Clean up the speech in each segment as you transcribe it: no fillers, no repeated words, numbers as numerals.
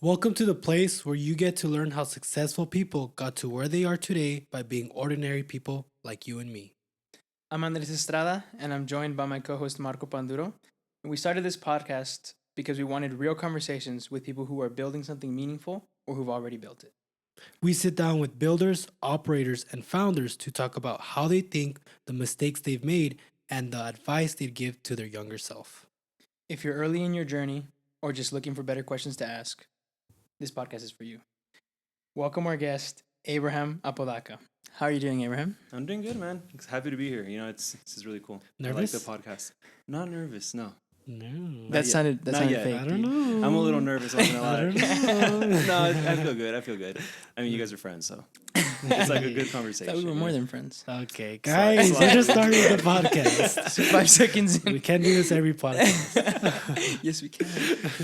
Welcome to the place where you get to learn how successful people got to where they are today by being ordinary people like you and me. I'm Andres Estrada, and I'm joined by my co-host Marco Panduro. And we started this podcast because we wanted real conversations with people who are building something meaningful or who've already built it. We sit down with builders, operators, and founders to talk about how they think, the mistakes they've made, and the advice they'd give to their younger self. If you're early in your journey or just looking for better questions to ask, this podcast is for you. Welcome our guest, Abraham Apodaca. How are you doing, Abraham? I'm doing good, man. Happy to be here. This is really cool. Nervous? I like the podcast. Not nervous, no. No. That sounded yet. fake. I don't know. I'm a little nervous. I'm not I gonna don't lie. know. No, I feel good. I feel good. I mean, you guys are friends, so it's like a good I conversation. thought we were more than friends. Okay, guys, we just started the podcast. 5 seconds in. We can't do this every podcast. Yes, we can.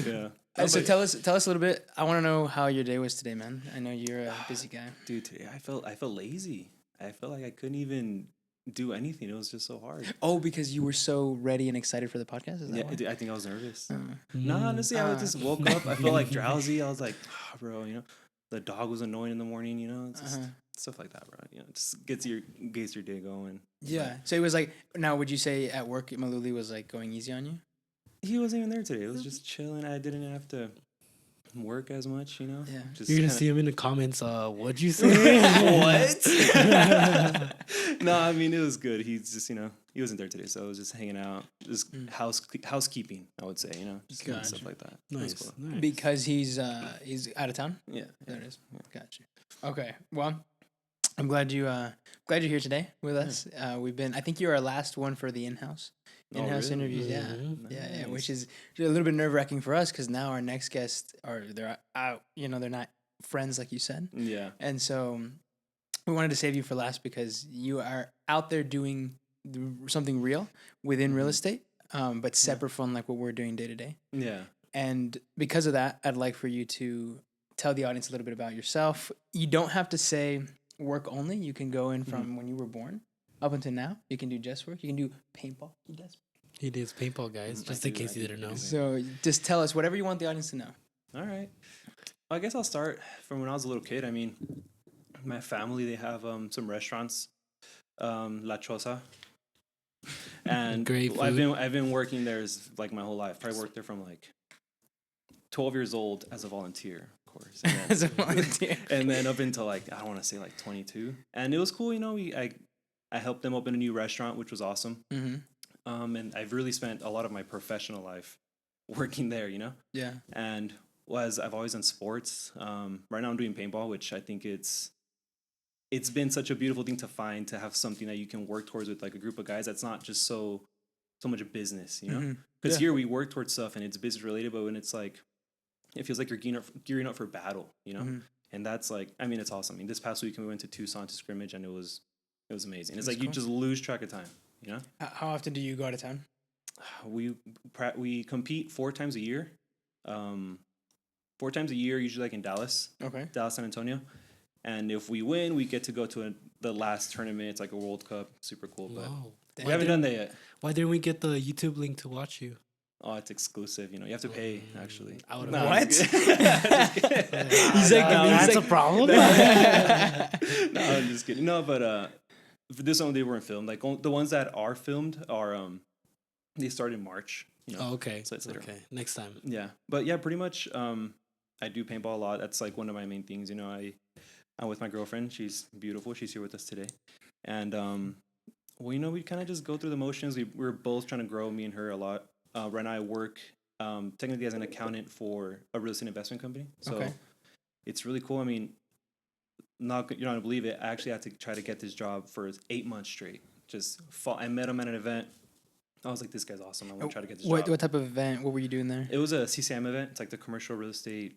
Yeah. So tell us a little bit. I want to know how your day was today, man. I know you're a busy guy. Dude, today I felt lazy. I felt like I couldn't even do anything. It was just so hard. Oh, because you were so ready and excited for the podcast? Is that Yeah, why? dude, I think I was nervous. Mm. No, honestly, I just woke up. I felt like drowsy. I was like, bro, the dog was annoying in the morning. It's just stuff like that, bro. Just gets your day going. Yeah. So it was like, now would you say at work, Maluli was like going easy on you? He wasn't even there today. It was just chilling. I didn't have to work as much, Yeah. Just You're gonna kinda- see him in the comments. What'd you say? What? No, I mean it was good. He's just he wasn't there today, so I was just hanging out, just housekeeping. I would say just doing stuff like that. That was Nice, cool. nice. Because he's out of town? Yeah, There it is. Gotcha. Okay. Well, I'm glad you're here today with us. I think you're our last one for the in-house Oh, really? interviews. Yeah. Mhm. Yeah, Nice. which is a little bit nerve-wracking for us because now our next guests they're out, they're not friends like you said. Yeah. And so we wanted to save you for last because you are out there doing something real within real estate, but separate from like what we're doing day to day. Yeah. And because of that, I'd like for you to tell the audience a little bit about yourself. You don't have to say work only. You can go in from when you were born up until now. You can do just work. You can do paintball. He does. He does paintball, guys, just in case you didn't know. So just tell us whatever you want the audience to know. All right. Well, I guess I'll start from when I was a little kid. I mean, my family, they have some restaurants, La Choza. And Great I've food. been working there like my whole life. Probably worked there from like 12 years old as a volunteer, of course. And then, As a volunteer. and then up until like, I don't want to say like 22. And it was cool, I helped them open a new restaurant, which was awesome. Mm-hmm. And I've really spent a lot of my professional life working there, Yeah. And I've always done sports. Right now I'm doing paintball, which I think it's been such a beautiful thing to find, to have something that you can work towards with like a group of guys that's not just so much business, Mhm. Because Yeah. here we work towards stuff and it's business related, but when it's like, it feels like you're gearing up for battle, Mhm. And that's like, I mean, it's awesome. I mean, this past week we went to Tucson to scrimmage and it was amazing. It's That's like you cool. just lose track of time, How often do you go out of town? We compete 4 times a year. 4 times a year, usually like in Dallas, San Antonio. And if we win, we get to go to the last tournament. It's like a World Cup, super cool. But Wow. we haven't done that yet. Why didn't we get the YouTube link to watch you? Oh, it's exclusive. You have to pay actually. I would No, have. What? I'm just kidding. He's like, No, he's That's like- a problem. No, I'm just kidding. No, but for this one they weren't filmed. Like the ones that are filmed are they start in March. Oh, okay. So it's later. Okay. Next time. Yeah, but yeah, pretty much. I do paintball a lot. That's like one of my main things. I'm with my girlfriend. She's beautiful. She's here with us today, and we kind of just go through the motions. We're both trying to grow, me and her, a lot. Right now, I work technically as an accountant for a real estate investment company. So it's really cool. I mean, you're not gonna believe it. I actually had to try to get this job for 8 months straight. I met him at an event. I was like, this guy's awesome. I want to try to get this job. What type of event? What were you doing there? It was a CCM event. It's like the Commercial Real Estate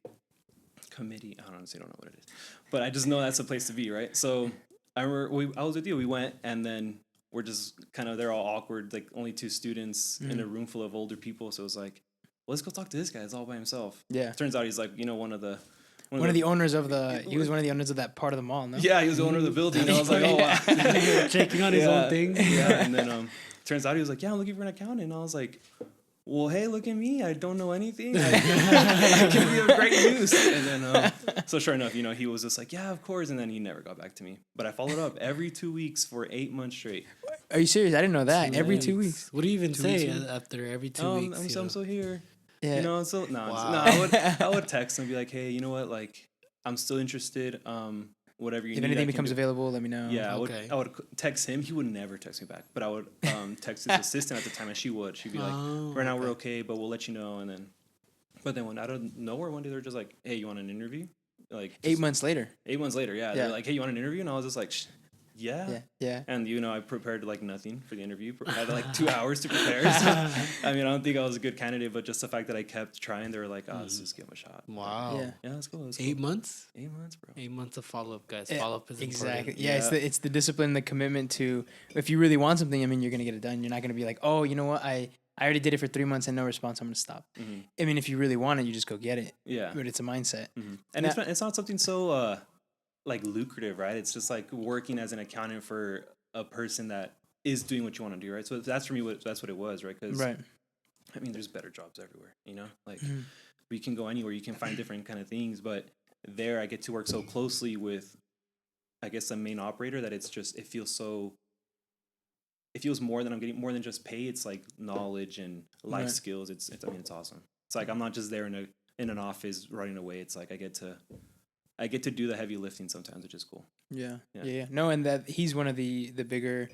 Committee. I honestly don't know what it is, but I just know that's the place to be, right? So I remember I was with you. We went, and then we're just they're all awkward, like only 2 students in a room full of older people. So it was like, well, let's go talk to this guy. It's all by himself. Yeah. Turns out he's like, one of the owners of he was one of the owners of that part of the mall, no? Yeah, he was the owner of the building. I was like, oh wow. Checking on his own things. Yeah, and then turns out he was like, yeah, I'm looking for an accountant. And I was like, well, hey, look at me. I don't know anything. I can be of great use. And then, so sure enough, he was just like, yeah, of course. And then he never got back to me. But I followed up every 2 weeks for 8 months straight. Are you serious? I didn't know that. Every 2 weeks. What do you even 2 say weeks. after every 2 weeks? I'm still here. Yeah. So no, Wow. I would text and be like, hey, you know what? Like, I'm still interested. Whatever you If need. anything I can becomes do. available, let me know. Yeah, Okay. I would text him. He would never text me back, but I would text his assistant at the time, and she would. She'd be like, Oh, "Right now we're okay, but we'll let you know." And then, but then when out of nowhere, one day they're just like, "Hey, you want an interview?" Like 8 months later. 8 months later, yeah. Yeah. They're like, "Hey, you want an interview?" And I was just like, "Yeah." Yeah. Yeah. And I prepared like nothing for the interview. I had like 2 hours to prepare. So, I mean, I don't think I was a good candidate, but just the fact that I kept trying, they were like, "Oh, let's just give him a shot." wow. Yeah. Yeah, that's cool. That's 8 cool. months? 8 months, bro. 8 months of follow up, guys. Yeah, Follow up is Exactly. important. Yeah, Yeah. it's the discipline, the commitment to, if you really want something, I mean, you're gonna get it done. You're not gonna be like, oh, you know what, I already did it for 3 months and no response. I'm gonna stop. Mm-hmm. I mean, if you really want it, you just go get it. Yeah. But it's a mindset. Mm-hmm. And Now- it's not something so like lucrative, right? It's just like working as an accountant for a person that is doing what you want to do, right? So that's for me that's what it was, right? Because Right. I mean, there's better jobs everywhere, like Mhm. we can go anywhere, you can find different kind of things, but there I get to work so closely with, I guess, the main operator that it feels more than I'm getting, more than just pay. It's like knowledge and life Right. skills. It's I mean, it's awesome. It's like I'm not just there in an office running away. It's like I get to do the heavy lifting sometimes, which is cool. Yeah. Yeah. Yeah. No, and that he's one of the bigger,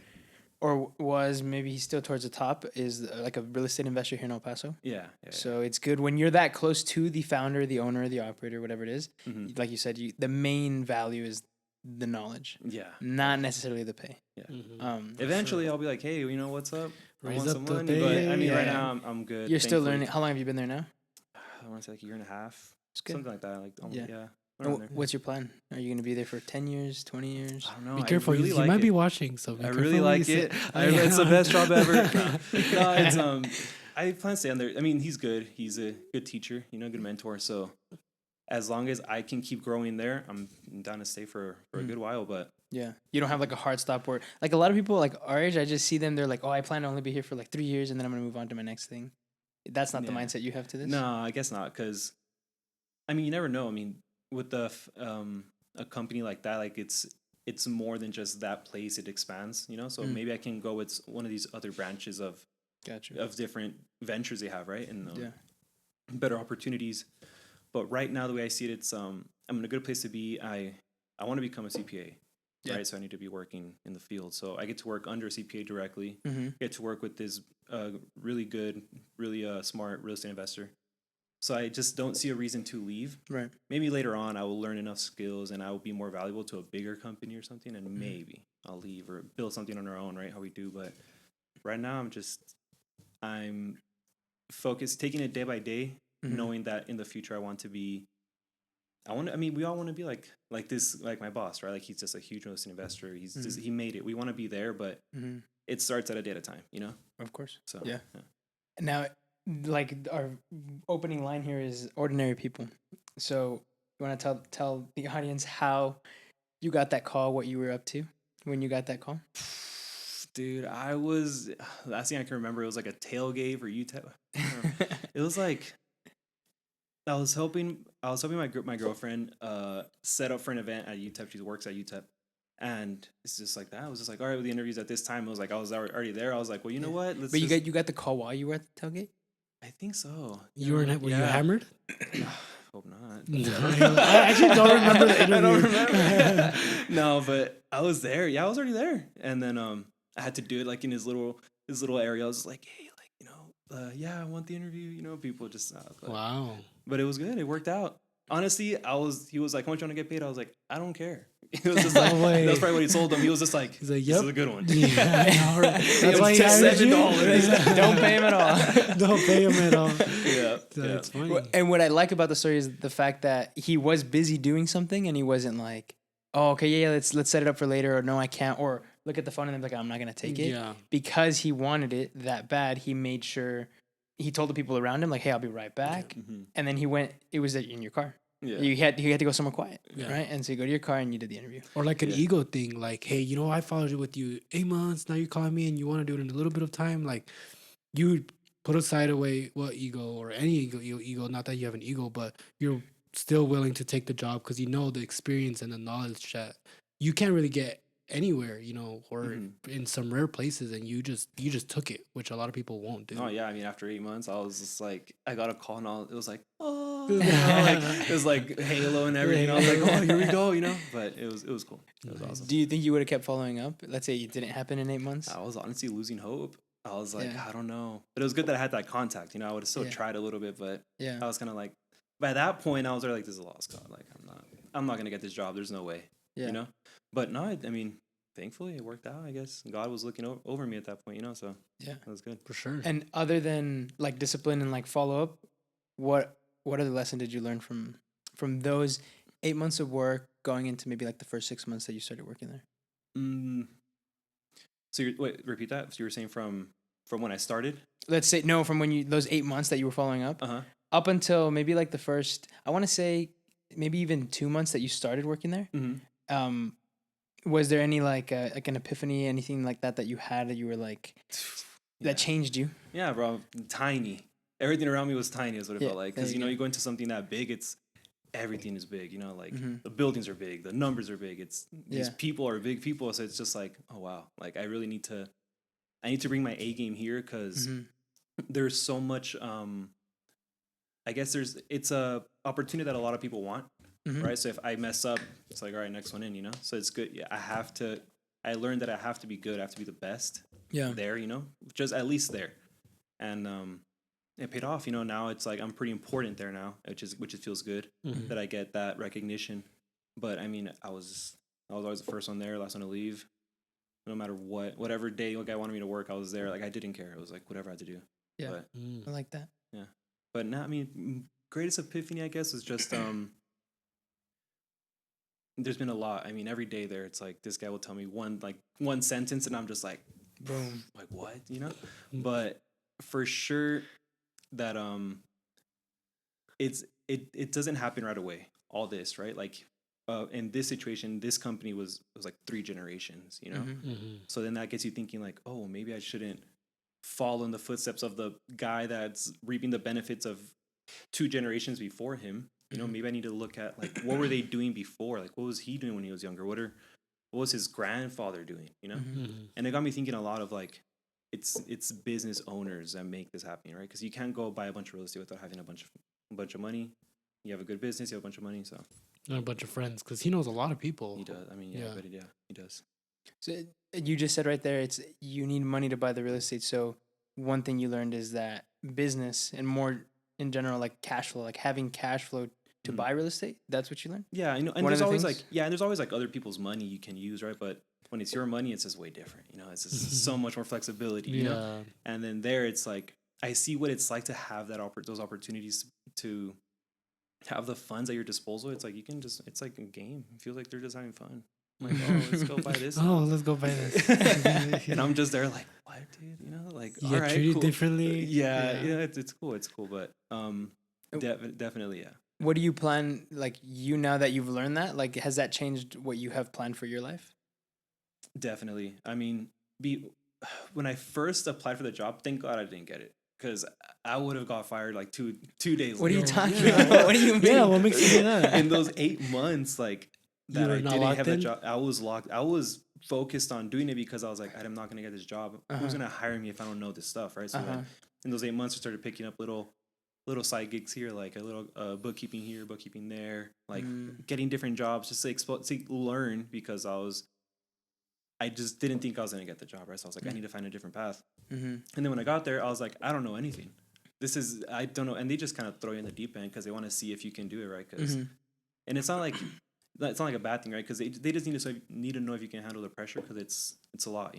or was, maybe he's still towards the top, is like a real estate investor here in El Paso. Yeah. So it's good when you're that close to the founder, the owner, the operator, whatever it is. Mhm. Like you said, the main value is the knowledge, Yeah. not necessarily the pay. Mhm. Eventually, I'll be like, hey, what's up? I Raise want up some the money. But I mean, pay. right Yeah. now, I'm good. You're still thankfully. learning. How long have you been there now? I want to say like a year and a half. It's good. Something like that. Like, Yeah. yeah. And around there. what's your plan? Are you going to be there for 10 years, 20 years? I don't know. Be careful. I really you like might it. be watching, so be I careful really what you like say. it. Yeah. It's the best job ever. No, it's I plan to stay on there. I mean, he's good. He's a good teacher. Good mentor. So as long as I can keep growing there, I'm down to stay for a good while. But Yeah. You don't have like a hard stop where, like, a lot of people like our age, I just see them, they're like, oh, I plan to only be here for like 3 years and then I'm going to move on to my next thing. That's not the Yeah. mindset you have to this? no, I guess not. Because I mean, you never know. I mean, with a company like that, like it's more than just that place. It expands. So maybe I can go with one of these other branches of Gotcha. different ventures they have, right? And Yeah. better opportunities. But right now, the way I see it, it's I'm in a good place to be. I want to become a CPA, Yeah. right? So I need to be working in the field. So I get to work under a CPA directly. Mm-hmm. Get to work with this really good, really smart real estate investor. So I just don't see a reason to leave. Right. Maybe later on I will learn enough skills and I will be more valuable to a bigger company or something, and maybe I'll leave or build something on our own, right? How we do. But right now I'm focused, taking it day by day, Mhm. knowing that in the future I mean, we all want to be like this, like my boss, right? Like he's just a huge real estate investor. He's just, he made it. We want to be there, but Mm-hmm. it starts at a day at a time, Of course. So Yeah. Now, like, our opening line here is ordinary people. So you want to tell the audience how you got that call, what you were up to when you got that call? Dude, last thing I can remember, it was like a tailgate for UTEP. It was like, I was helping my girlfriend set up for an event at UTEP. She works at UTEP. And it's just like that. I was just like, all right, with the interviews at this time, it was like I was already there. I was like, well, you know what? But you got the call while you were at the tailgate? I think so. Were you hammered? Hope not. I actually don't remember the interview. I don't remember. No, but I was there. Yeah, I was already there. And then I had to do it like in his little area. I was just like, hey, like, yeah, I want the interview. People just Wow. But it was good. It worked out. Honestly, he was like, how much you want to get paid? I was like, I don't care. It was just like, way. that's probably what he told them. He was just like, He's like, this yep. is a good one. Yeah, I know, right? It That's was why he just hired you? $7. Don't pay him at all. Don't pay him at all. Yeah. That's funny. And what I like about the story is the fact that he was busy doing something and he wasn't like, oh, okay, yeah, let's set it up for later, or no, I can't, or look at the phone and then be like, I'm not gonna take it. Yeah. Because he wanted it that bad, he made sure he told the people around him, like, hey, I'll be right back. Mhm. And then he went. It was in your car. Yeah. You had to go somewhere quiet, Yeah. right? And so you go to your car and you did the interview. Or like an Yeah. ego thing, like, hey, I followed you with you 8 months. Now you're calling me and you want to do it in a little bit of time. Like, you put aside away what ego or any ego, not that you have an ego, but you're still willing to take the job because you know the experience and the knowledge that you can't really get anywhere, or in some rare places, and you just took it, which a lot of people won't do. Oh yeah, I mean, after 8 months, I was just like, I got a call and it was like, oh, like it was like Halo and everything. I was like, oh, here we go. But it was cool. It was awesome. Do you think you would have kept following up? Let's say it didn't happen in 8 months. I was honestly losing hope. I was like, I don't know, but it was good that I had that contact. I would have still tried a little bit, but I was kind of like, by that point, I was already like, this is a lost cause. Like, I'm not gonna get this job. There's no way. But no, I mean, thankfully it worked out. I guess God was looking over me at that point. So that was good For sure. And other than like discipline and like follow up, what other lesson did you learn from those 8 months of work going into maybe like the first 6 months that you started working there? So wait, repeat that. So you were saying from when I started? Let's say no, from when those 8 months that you were following up, up until maybe like the first, I want to say maybe even 2 months that you started working there. Was there any like an epiphany, anything like that you had that you were like that changed you? Yeah, bro. Tiny. Everything around me was tiny, is what it felt like. Because you go into something that big, everything is big. Like the buildings are big, the numbers are big. These people are big people, so it's just like, oh wow, like I really need to bring my A game here because there's so much. I guess it's a opportunity that a lot of people want. Right. So if I mess up, it's like, all right, next one in, so it's good. Yeah. I learned that I have to be good. I have to be the best there, just at least there. And, it paid off, now it's like, I'm pretty important there now, which feels good that I get that recognition. But I mean, I was always the first one there, last one to leave, no matter whatever day a guy wanted me to work, I was there. Like I didn't care. It was like, whatever I had to do. Yeah. But, I like that. Yeah. But now, I mean, greatest epiphany, I guess, was just, there's been a lot. I mean, every day there, it's like this guy will tell me one sentence, and I'm just like, boom, like what, But for sure, that it doesn't happen right away. All this, right? Like, in this situation, this company was like 3 generations, So then that gets you thinking like, oh, maybe I shouldn't follow in the footsteps of the guy that's reaping the benefits of 2 generations before him. Maybe I need to look at like what were they doing before? Like what was he doing when he was younger? What was his grandfather doing? And it got me thinking a lot of like it's business owners that make this happen, right? Because you can't go buy a bunch of real estate without having a bunch of money. You have a good business, you have a bunch of money, so and a bunch of friends because he knows a lot of people. He does. I mean, but he does. So you just said right there, it's you need money to buy the real estate. So one thing you learned is that business and more in general, like cash flow, like having cash flow to buy real estate. That's what you learned. Yeah, and there's always like other people's money you can use, right? But when it's your money, it's just way different. It's just so much more flexibility. You know, and then there, it's like I see what it's like to have those opportunities to have the funds at your disposal. It's like it's like a game. It feels like they're just having fun. I'm like, oh, let's go buy this. Let's go buy this. And I'm just there like, what, dude? Like, you all right, treated cool. differently. Yeah, it's cool, but definitely, yeah. What do you plan, like, now that you've learned that? Like, has that changed what you have planned for your life? Definitely. I mean, when I first applied for the job, thank God I didn't get it. Because I would have got fired like two days What later. are you talking about? What do you mean? Yeah, what makes you do that? In those 8 months, like, that I didn't have in? a job, I was locked. I was focused on doing it because I was like, I'm not going to get this job. Who's going to hire me if I don't know this stuff, right? So in those 8 months, I started picking up little side gigs here, like a little bookkeeping here, bookkeeping there, like getting different jobs just to learn, because I just didn't think I was going to get the job, right? So I was like, I need to find a different path. And then when I got there, I was like, I don't know anything. I don't know. And they just kind of throw you in the deep end because they want to see if you can do it, right? And it's not like a bad thing, right? Because they just need to know if you can handle the pressure, because it's a lot,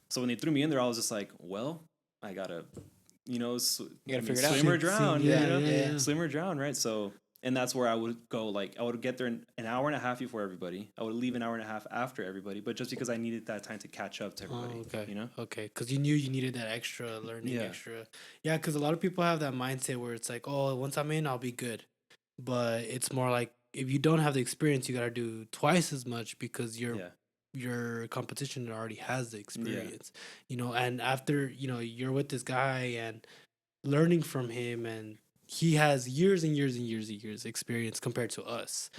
So when they threw me in there, I was just like, well, I gotta, you gotta figure it out. Swim or drown, yeah. Swim or drown, right? So, and that's where I would go. Like, I would get there an hour and a half before everybody. I would leave an hour and a half after everybody, but just because I needed that time to catch up to everybody. Okay. Okay, because you knew you needed that extra learning, extra. Yeah, because a lot of people have that mindset where it's like, oh, once I'm in, I'll be good. But it's more like, if you don't have the experience, you got to do twice as much, because your competition already has the experience, and after, you're with this guy and learning from him, and he has years and years and years and years experience compared to us.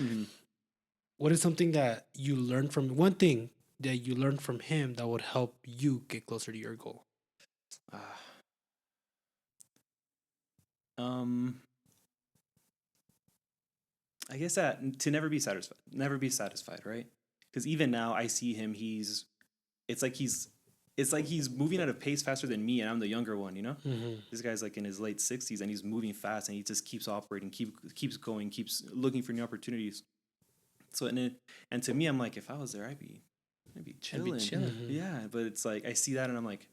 What is something that you learned from one thing that you learned from him that would help you get closer to your goal? I guess that to never be satisfied, right? Because even now I see him, it's like he's moving at a pace faster than me, and I'm the younger one, you know? This guy's like in his late 60s, and he's moving fast, and he just keeps operating, keeps going, keeps looking for new opportunities. So, and to me, I'm like, if I was there, I'd be chilling. Yeah, but it's like, I see that, and I'm like,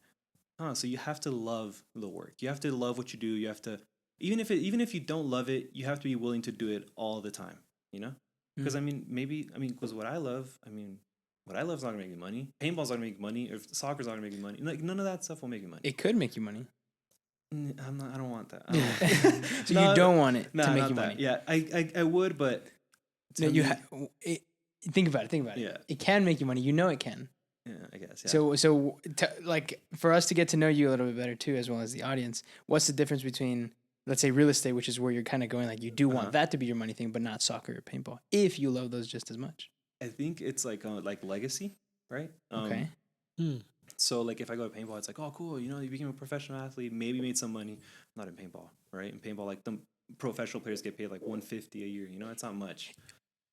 so you have to love the work. You have to love what you do. You have to, even if you don't love it, you have to be willing to do it all the time, you know? Because because what I love is not gonna make me money. Paintball's not gonna make money. Or soccer's not gonna make me money. Like, none of that stuff will make me money. It could make you money. I don't want that. So you don't want it to make you money. Yeah, I would, but no, think about it. Yeah. It can make you money. You know it can. Yeah, I guess. Yeah. So like for us to get to know you a little bit better too, as well as the audience, what's the difference between, let's say, real estate, which is where you're kind of going, like you do want that to be your money thing, but not soccer or paintball, if you love those just as much? I think it's like legacy, right? Okay. So like if I go to paintball, it's like, oh cool, you know, you became a professional athlete, maybe made some money. Not in paintball, right? In paintball, like the professional players get paid like $150 a year. You know, it's not much.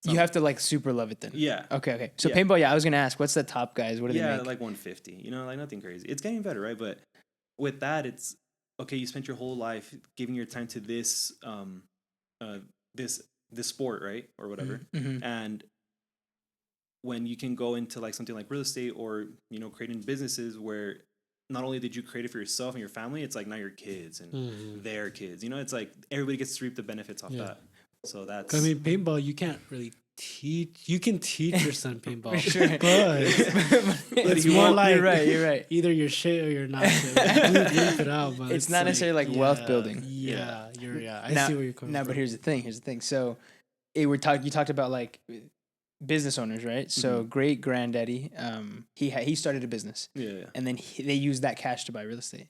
You have to like super love it then. Yeah. Okay. So paintball, I was gonna ask, what's the top guys? What do they make? Like 150. You know, like nothing crazy. It's getting better, right? But with that, it's okay. You spent your whole life giving your time to this, this sport, right, or whatever, and when you can go into like something like real estate or, you know, creating businesses where not only did you create it for yourself and your family, it's like now your kids and their kids. You know, it's like everybody gets to reap the benefits off that. So that's. I mean, paintball, you can't really teach. You can teach your son paintball, sure. but it's more like you're right. Either you're shit or you're not shit. Leave it out, but it's not necessarily like wealth building. Yeah, I now, see where you're coming from. But here's the thing. So, you talked about like business owners, right? So great granddaddy, he started a business, and then they used that cash to buy real estate.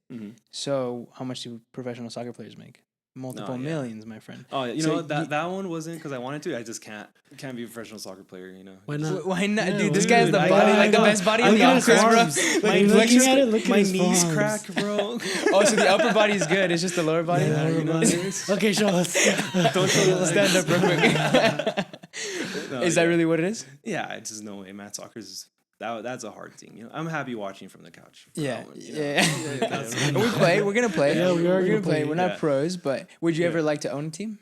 So how much do professional soccer players make? Multiple millions, my friend. Oh, you know that one wasn't because I wanted to. I just can't be a professional soccer player. You know, why not? Why not, dude? This guy has the body, like the best body in the office, bro. Like looking at it, my knees crack, bro. Oh, so the upper body is good. It's just the lower body. Yeah, you know, okay, show us. Don't show us. Stand up real quick. Is that really what it is? Yeah, it's just no way. Mat soccer's that's a hard thing. You know, I'm happy watching from the couch. Yeah. We play. We're gonna play. Yeah, we're gonna play. We're not pros, but would you ever like to own a team?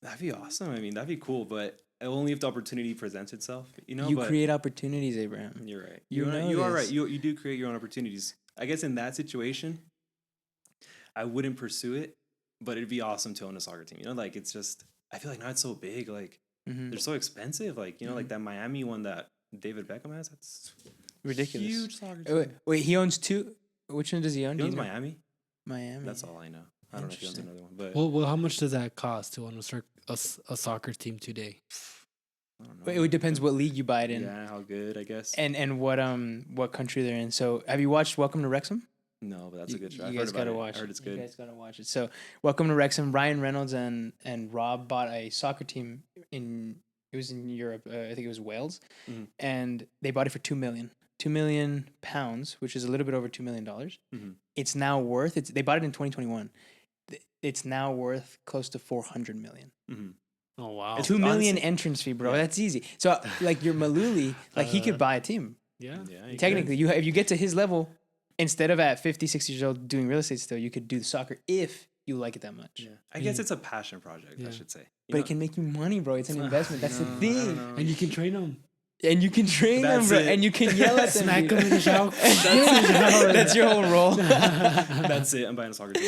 That'd be awesome. I mean, that'd be cool, but only if the opportunity presents itself. You know, you create opportunities, Abraham. You're right. You are right. You do create your own opportunities. I guess in that situation, I wouldn't pursue it, but it'd be awesome to own a soccer team. You know, like it's just I feel like now it's so big. Like they're so expensive. Like, you know, like that Miami one that David Beckham has, that's ridiculous. Huge soccer team. Wait, he owns two. Which one does he own? He owns Miami. Miami. That's all I know. I don't know if he owns another one. But well, how much does that cost to own a soccer team today? I don't know. It depends what league you buy it in. Yeah, how good, I guess. And what country they're in. So have you watched Welcome to Wrexham? No, but that's a good show. You guys gotta watch it. I heard it's good. You guys gotta watch it. So Welcome to Wrexham. Ryan Reynolds and Rob bought a soccer team it was in Europe. I think it was Wales, and they bought it for £2 million. £2 million, which is a little bit over $2 million. It's now worth. They bought it in 2021. It's now worth close to $400 million. Oh wow! $2 million entrance fee, bro. That's easy. So like your Maluli, like he could buy a team. Yeah. Technically, if you get to his level, instead of at 50, 60 years old doing real estate still, you could do the soccer if you like it that much. Yeah. I guess it's a passion project, I should say. But it can make you money, bro. It's an investment. That's the thing. And you can train them. And you can train them, bro. And you can yell at them. Smack them in the shower. That's your whole role. That's it. I'm buying a soccer team.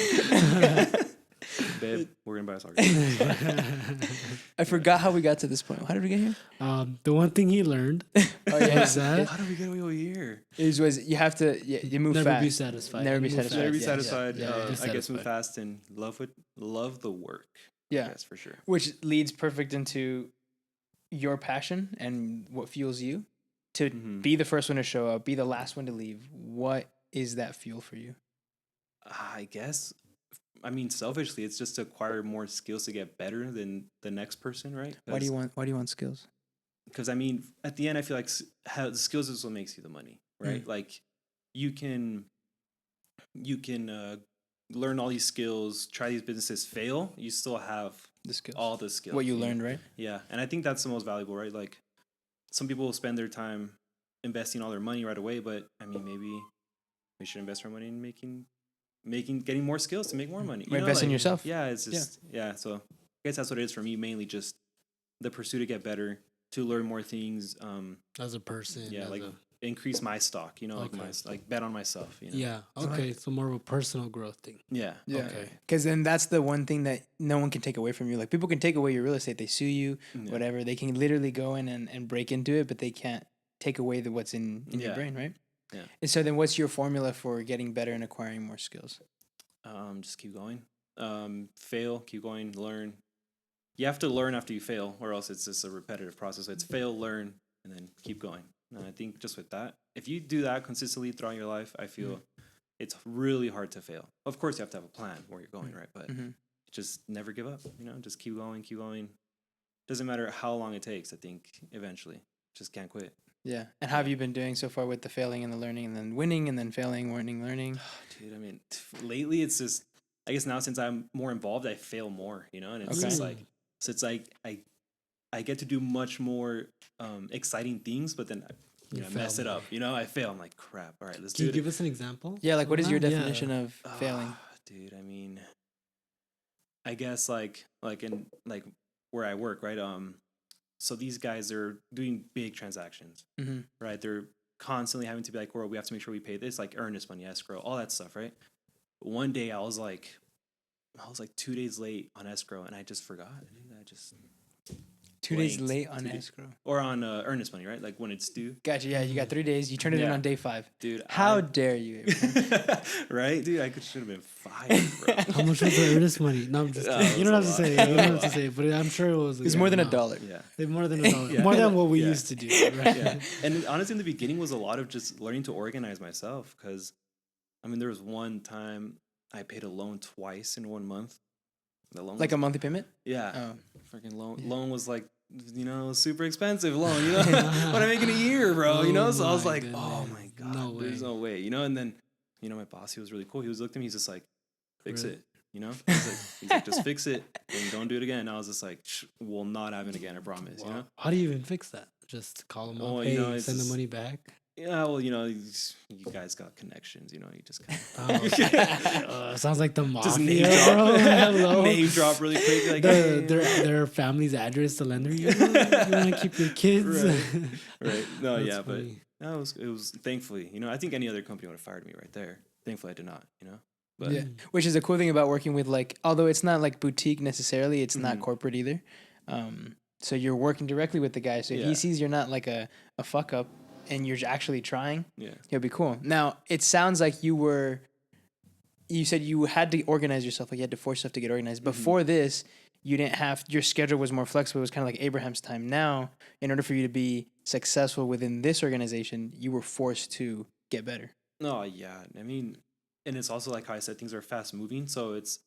Babe, we're going to buy a soccer team. I forgot how we got to this point. How did we get here? The one thing he learned is that how did we get over here? Was you have to you move never fast. Be satisfied. Never be satisfied. Never be satisfied. I guess move fast and love the work. Yeah, yes, for sure. Which leads perfect into your passion and what fuels you to be the first one to show up, be the last one to leave. What is that fuel for you? I guess I mean, selfishly, it's just to acquire more skills to get better than the next person, right? Why do you want skills? Because I mean, at the end, I feel like how the skills is what makes you the money, right? Like you can learn all these skills, try these businesses, fail, you still have The skills, all the skills, what you learned, right? Yeah, and I think that's the most valuable, right? Like some people will spend their time investing all their money right away, but I mean, maybe we should invest our money in getting more skills to make more money. You know, invest in like, yourself. Yeah, it's just So I guess that's what it is for me. Mainly just the pursuit to get better, to learn more things. As a person. Yeah, like increase my stock. You know, like bet on myself. You know? Yeah. Okay. So more of a personal growth thing. Yeah. Yeah. Okay. Because then that's the one thing that no one can take away from you. Like people can take away your real estate. They sue you, whatever. They can literally go in and break into it, but they can't take away what's in your brain, right? Yeah. And so then what's your formula for getting better and acquiring more skills? Just keep going. Fail, keep going, learn. You have to learn after you fail, or else it's just a repetitive process. So it's fail, learn, and then keep going. And I think just with that, if you do that consistently throughout your life, I feel it's really hard to fail. Of course, you have to have a plan where you're going, right? But just never give up. You know, just keep going, keep going. Doesn't matter how long it takes. I think eventually, just can't quit. Yeah. And how have you been doing so far with the failing and the learning, and then winning, and then failing, winning, learning? Dude, I mean, lately it's just, I guess now since I'm more involved, I fail more, you know, and it's just like, so it's like I get to do much more exciting things, but then I mess it up, you know, I fail. I'm like, crap. All right, let's do it. Can you give us an example? Yeah, like what is your definition of failing? Dude, I mean, I guess like in like where I work, right? So these guys are doing big transactions, right? They're constantly having to be like, well, we have to make sure we pay this, like earnest money, escrow, all that stuff, right? One day I was like 2 days late on escrow, and I just forgot. I just 2 days late on escrow or on earnest money, right? Like when it's due. Gotcha. Yeah, you got 3 days. You turned it in on day 5, dude. How dare you? Right, dude. I should have been fired, bro. How much was the earnest money? No, I'm just kidding. You don't have to say it. You don't have to say it, but I'm sure it was. It's more than $1. Yeah, more than $1. More than what we used to do. Right? Yeah, and honestly, in the beginning was a lot of just learning to organize myself, because, I mean, there was one time I paid a loan twice in 1 month. The loan, like a monthly payment? Yeah. Oh. Freaking loan was like, you know, super expensive loan, you know, what I make in a year, bro, you know? So I was like, oh my God, there's no way, you know? And then, you know, my boss, he was really cool. He was looking at me, he's just like, fix it, you know? He's like, just fix it and don't do it again. And I was just like, will not happen again, I promise, you know? How do you even fix that? Just call them up, hey, you know, send the money back? Yeah, well, you know, you guys got connections, you know, you just kind of... sounds like the mafia, just name drop. Bro. Hello. Name drop really quick. Like, their family's address to lender. You want to keep your kids? Right. No, yeah, funny. But no, it was thankfully, you know, I think any other company would have fired me right there. Thankfully, I did not, you know? But yeah. Which is a cool thing about working with, like, although it's not like boutique necessarily, it's not corporate either. So you're working directly with the guy. So if he sees you're not like a fuck up, and you're actually trying, it'll be cool. Now, it sounds like you said you had to organize yourself, like you had to force yourself to get organized. Before this, you didn't have, your schedule was more flexible. It was kind of like Abraham's time. Now, in order for you to be successful within this organization, you were forced to get better. Oh, yeah. I mean, and it's also like how I said, things are fast moving. So it's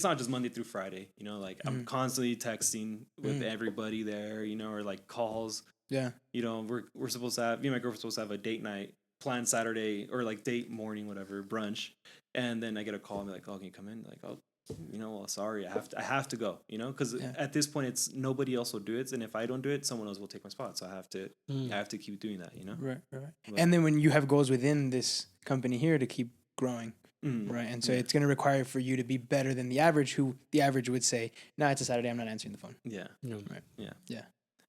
not just Monday through Friday, you know, like I'm constantly texting with everybody there, you know, or like calls. Yeah. You know, we're supposed to have, me and my girlfriend supposed to have a date night planned Saturday, or like date morning, whatever, brunch. And then I get a call and be like, oh, can you come in? Like, oh, you know, well, sorry, I have to go, you know, because at this point it's nobody else will do it. And if I don't do it, someone else will take my spot. So I have to keep doing that, you know? Right. But, and then when you have goals within this company here to keep growing, right? And so it's going to require for you to be better than the average, who the average would say, no, it's a Saturday, I'm not answering the phone. Yeah. Right. Yeah.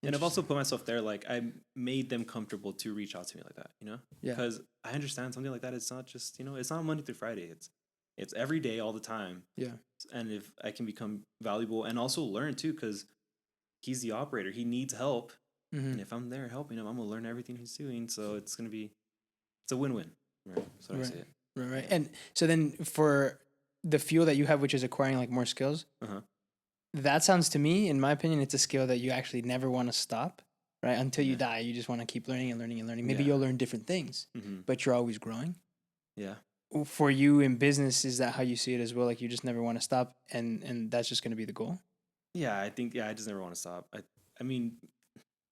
And I've also put myself there, like I made them comfortable to reach out to me like that, you know? Yeah. Because I understand something like that. It's not just, you know, it's not Monday through Friday. It's every day, all the time. Yeah. And if I can become valuable and also learn too, because he's the operator, he needs help. And if I'm there helping him, I'm going to learn everything he's doing. So it's a win-win. Right. So I see it. Right. And so then for the fuel that you have, which is acquiring like more skills, that sounds to me, in my opinion, it's a skill that you actually never want to stop, right? Until you die, you just want to keep learning and learning and learning. Maybe you'll learn different things, but you're always growing. Yeah. for you in business, is that how you see it as well? Like you just never want to stop, and that's just going to be the goal. Yeah, I think I just never want to stop. I mean,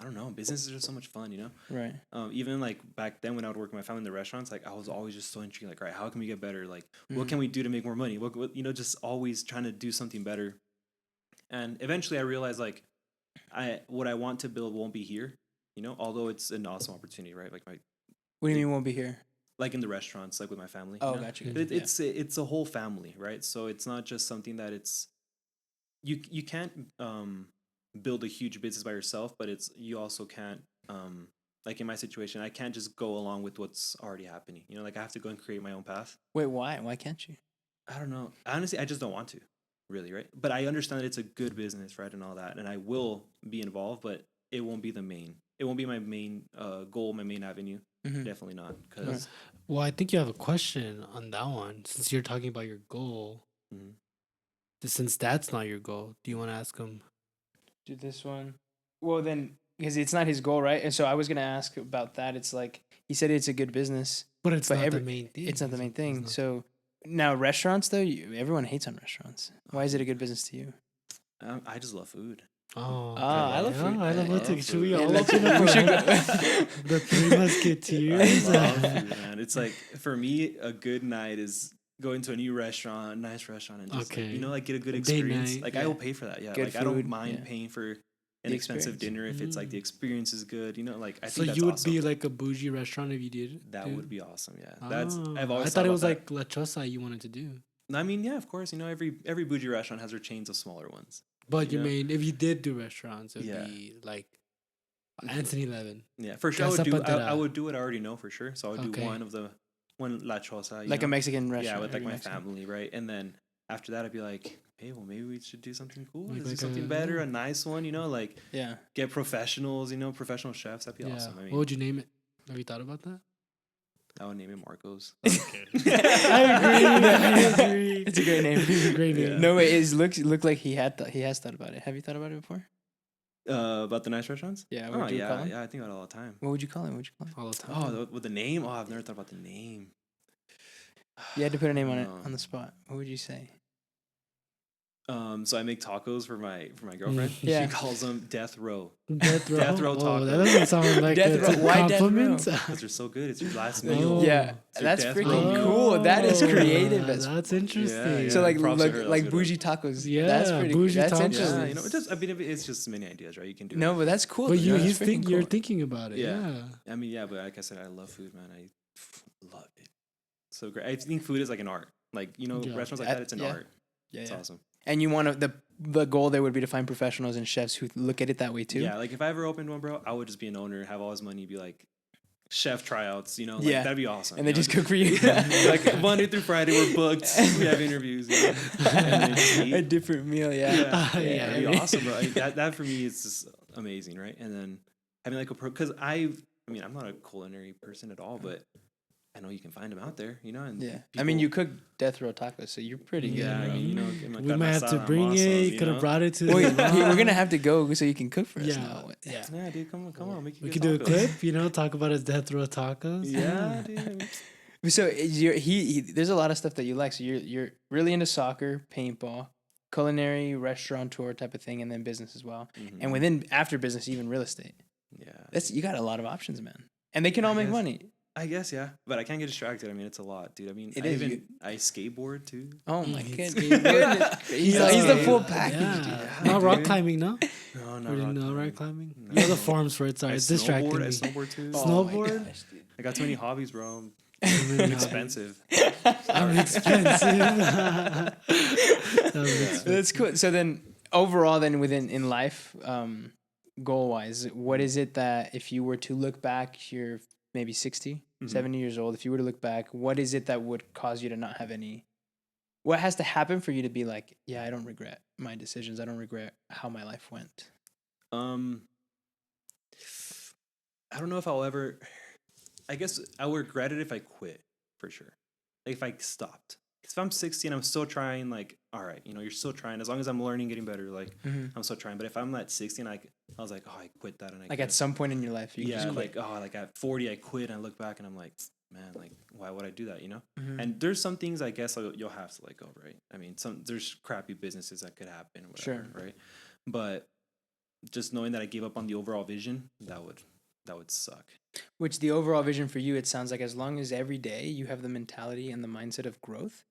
I don't know. Business is just so much fun, you know. Right. Even like back then when I would work with my family in the restaurants, like I was always just so intrigued. Like, all right, how can we get better? Like, what can we do to make more money? What you know, just always trying to do something better. And eventually, I realized like, what I want to build won't be here, you know. Although it's an awesome opportunity, right? Like What do you mean won't be here? like in the restaurants, like with my family. Oh, you know? gotcha. But it's a whole family, right? So it's not just something that it's you can't build a huge business by yourself, but you also can't like in my situation, I can't just go along with what's already happening. You know, like I have to go and create my own path. Wait, why? Why can't you? I don't know. Honestly, I just don't want to, really, right? But I understand that it's a good business, right, and all that, and I will be involved, but it won't be the main. It won't be my main goal, my main avenue. Definitely not. Because Well, I think you have a question on that one since you're talking about your goal. Since that's not your goal, do you want to ask him? Do this one. Well, then, because it's not his goal, right? And so I was gonna ask about that. It's like he said it's a good business, But it's not the main thing. It's not the main thing. So now restaurants, though, everyone hates on restaurants. Why is it a good business to you? I just love food. Oh, I love food. I love it too. Should we Yeah, all let's- open up we should the Three Musketeers? I love food, man. It's like for me, a good night is going to a new restaurant, nice restaurant, and just like, you know, like get a good Date experience. night, Like yeah. I will pay for that. Yeah, Good like I don't food, mind yeah. paying for an The expensive experience. dinner if it's like the experience is good. You know, like I So think that's you would awesome. be like a bougie restaurant if you did it? That dude? would be awesome. Yeah, that's Oh, I've always I thought it about was that. like La Chosa you wanted to do. I mean, yeah, of course. You know, every bougie restaurant has their chains of smaller ones. But you know? mean if you did do restaurants, it would Yeah. be like Anthony Levin. Yeah, for sure. Casa I Pantera. would do what I already know for sure. So I would do Okay. one La Chosa. Like a Mexican restaurant. Yeah, with like or my Mexican. family, right? And then after that, I'd be like, hey, well, maybe we should do something cool. Like Let's do a- something better, a nice one, you know, like Yeah. get professionals, you know, professional chefs. That'd be Yeah. awesome. I mean, What would you name it? Have you thought about that? I would name it Marcos. I agree. It's a great name. It's a great name. Yeah. No, it look like he has thought about it. Have you thought about it before? About the nice restaurants? Yeah. Oh, What would you call him? yeah, I think about it all the time. What would you call him? What would you call him? All the time. Oh, with the name? Oh, I've never thought about the name. You had to put a name on it No. on the spot. What would you say? So I make tacos for my girlfriend. Yeah. She calls them Death Row Death Row. Death Row Oh, that tacos. doesn't sound like Death it's a Row. Why Death compliment. because they're so good. It's your last Oh. meal. Yeah, It's your that's death freaking row. cool. That is Oh, creative. As That's interesting. Yeah. So like props to her. That was like a good bougie tacos. Yeah, that's pretty. bougie That's tacos. interesting. Yeah, you know, it's just many ideas, right? You can do. No, but that's cool. But though. That's freaking you're cool. thinking about it. Yeah. Yeah. I mean, yeah, but like I said, I love food, man. I love it. So great. I think food is like an art. Like, you know, Yeah. restaurants like that, it's an Yeah. art. Yeah, It's yeah. awesome. And you want to the goal there would be to find professionals and chefs who look at it that way too. Yeah, like if I ever opened one, bro, I would just be an owner, have all his money, be like chef tryouts, you know, like Yeah. that'd be awesome. And you they know? just cook for you. Like Monday through Friday, we're booked. We have interviews. You know? And then just eat. A different meal. Yeah. Yeah, that'd be I mean- awesome, bro. That for me is just amazing, right? And then having like because I mean, I'm not a culinary person at all, but I know you can find them out there, you know. And Yeah. I mean, you cook death row tacos, so you're pretty good. Yeah, I bro. mean, you know, We might have to bring it. You could have brought it to. Wait, the we're gonna have to go so you can cook for us Yeah. now. Yeah. Yeah, dude, come on, make you We good could do a tacos. clip. You know, talk about his death row tacos. Yeah, dude. So there's a lot of stuff that you like. So you're really into soccer, paintball, culinary, restaurateur type of thing, and then business as well. Mhm. And within after business, even real estate. Yeah, You got a lot of options, man. And they can all I make guess. money. I guess, yeah, but I can't get distracted. I mean, it's a lot, dude. I mean, It I is, I skateboard too. Oh my He's goodness. skateboarding. He's the full package, Yeah. dude. Not rock dude. climbing, no? No, Or no rock climbing? No. You know the forms for it. Sorry, I it's distracting me. I snowboard too. Oh my Snowboard? gosh, dude. I got too many hobbies, bro. Really I'm not. expensive. I'm expensive. That was expensive. That's cool. So then overall then in life, goal wise, what is it that if you were to look back, you're maybe 60, Mhm. 70 years old, if you were to look back, what is it that would cause you to not have any, what has to happen for you to be like, yeah, I don't regret my decisions. I don't regret how my life went. I don't know if I'll ever. I guess I would regret it if I quit, for sure. Like if I stopped. Because if I'm 60 and I'm still trying, like, all right, you know, you're still trying. As long as I'm learning, getting better, like, I'm still trying. But if I'm at 60 and I was like, oh, I quit that, and I Like quit. at some point in your life, you yeah, just quit. like at 40, I quit, and I look back and I'm like, man, like, why would I do that, you know? Mm-hmm. And there's some things I guess you'll have to let go, right? I mean, there's crappy businesses that could happen, whatever, right? But just knowing that I gave up on the overall vision, that would suck. Which the overall vision for you, it sounds like as long as every day you have the mentality and the mindset of growth,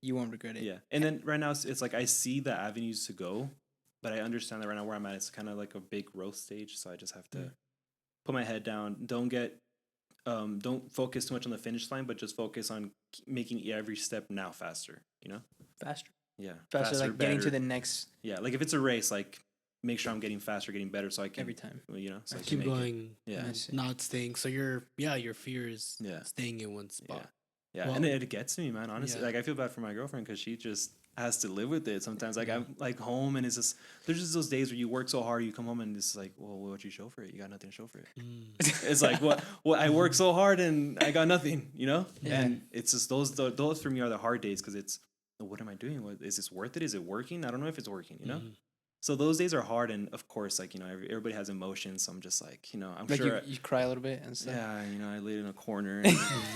you won't regret it. Yeah. And then right now it's like I see the avenues to go, but I understand that right now where I'm at, it's kind of like a big growth stage. So I just have to put my head down. Don't focus too much on the finish line, but just focus on making every step now faster, you know? Faster. Yeah. Faster, like getting better. to the next. Yeah. Like if it's a race, like make sure I'm getting faster, getting better so I can. Every time. You know? So I keep can make going. It. Yeah. Not staying. So your fear is staying in one spot. Yeah. Well, and it gets me, man, honestly. Yeah. Like I feel bad for my girlfriend because she just has to live with it sometimes. Like I'm like home and it's just there's just those days where you work so hard, you come home and it's like, well, what you show for it? You got nothing to show for it. It's like what I work so hard and I got nothing, you know? Yeah. And it's just those for me are the hard days because it's what am I doing? Is this worth it? Is it working? I don't know if it's working, you know? So those days are hard, and of course, like, you know, everybody has emotions. So I'm just like, you know, I'm like sure you cry a little bit and stuff. Yeah, you know, I laid in a corner.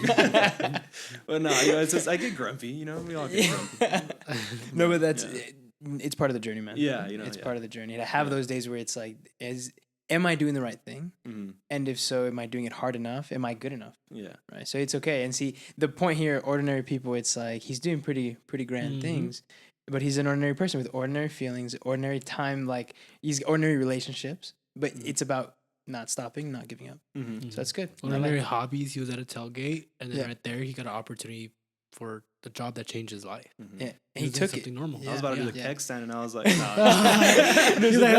But no, you know, it's just I get grumpy. You know, we all get grumpy. No, but that's it's part of the journey, man. Yeah, you know, it's part of the journey to have those days where it's like, am I doing the right thing? And if so, am I doing it hard enough? Am I good enough? Yeah. Right. So it's okay. And see, the point here, ordinary people, it's like he's doing pretty grand things, but he's an ordinary person with ordinary feelings, ordinary time, like he's ordinary relationships. But it's about not stopping, not giving up. So that's good. Ordinary hobbies. He was at a tailgate, and then right there, he got an opportunity for the job that changed his life. Yeah, and he took something it. normal. I was about to do the keg stand, and I was like, He's like,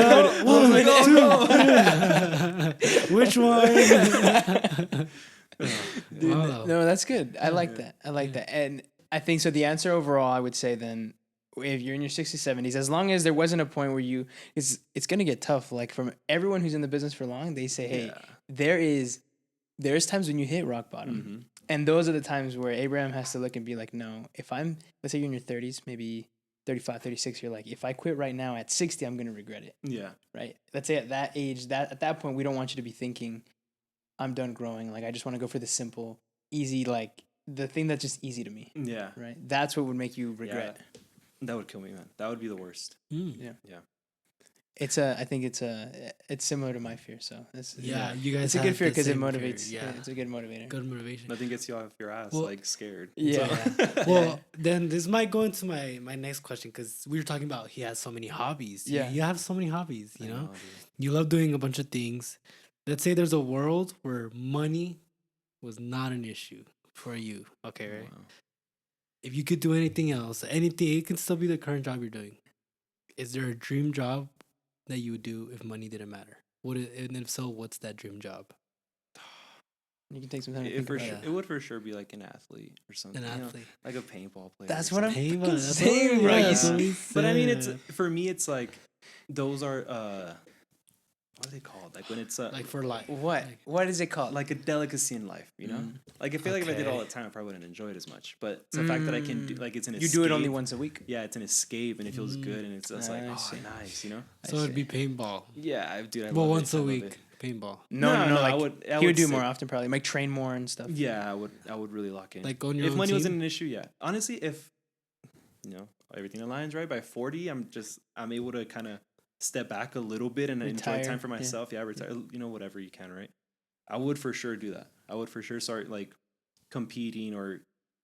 which one? Dude, no, that's good. I like that. I like that. And I think so. The answer overall, I would say then, if you're in your 60s, 70s, as long as there wasn't a point where it's going to get tough. Like from everyone who's in the business for long, they say, hey, there's times when you hit rock bottom. And those are the times where Abraham has to look and be like, no, let's say you're in your 30s, maybe 35, 36, you're like, if I quit right now at 60, I'm going to regret it. Yeah. Right. Let's say at that age, at that point, we don't want you to be thinking, I'm done growing. Like, I just want to go for the simple, easy, like the thing that's just easy to me. Yeah. Right. That's what would make you regret. Yeah. That would kill me, man. That would be the worst. Yeah. Yeah. I think it's similar to my fear. So you guys. It's a good fear because it motivates. Fear, it's a good motivator. Good motivation. Nothing gets you off your ass, like scared. Yeah. So. Well, then this might go into my next question because we were talking about he has so many hobbies. Yeah. You have so many hobbies. You know, you love doing a bunch of things. Let's say there's a world where money was not an issue for you. Okay, right? Wow. If you could do anything else, it can still be the current job you're doing. Is there a dream job that you would do if money didn't matter? And if so, what's that dream job? You can take some time to think about it. It would for sure be like an athlete or something. An athlete. Like a paintball player. That's what I'm saying, bro. But I mean, for me, it's like, those are, what are they called? Like when it's like for life. What is it called? Like a delicacy in life, you know? Like I feel like if I did it all the time, I probably wouldn't enjoy it as much. But it's the fact that I can do, like, it's an escape. You do it only once a week. Yeah, it's an escape and it feels good and it's just like, oh, nice, you know? So it'd be paintball. Yeah, dude. Well, once a week, paintball. No. Like, I he would do more often, probably. Like train more and stuff. Yeah, I would really lock in. Like on your if own money team? wasn't an issue, yeah. Honestly, if everything aligns right by 40, I'm able to kind of step back a little bit and enjoy time for myself. Yeah, retire. Whatever you can, right? I would for sure do that. I would for sure start like competing or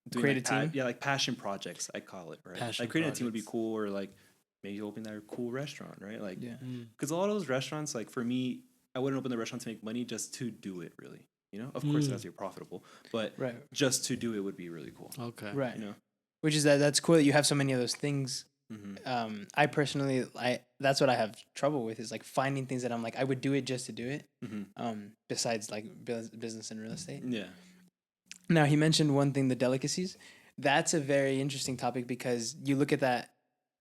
doing create a team. Like passion projects, I call it, right? Passion like creating projects. a team would be cool, or like maybe opening that cool restaurant, right? Like, because Yeah. a lot of those restaurants, like for me, I wouldn't open the restaurant to make money, just to do it, really. You know, of course, it has to be profitable, but just to do it would be really cool. Okay, right. You know, which is that's cool that you have so many of those things. I personally, that's what I have trouble with, is like finding things that I'm like, I would do it just to do it. Besides like business and real estate. Yeah. Now he mentioned one thing, the delicacies. That's a very interesting topic because you look at that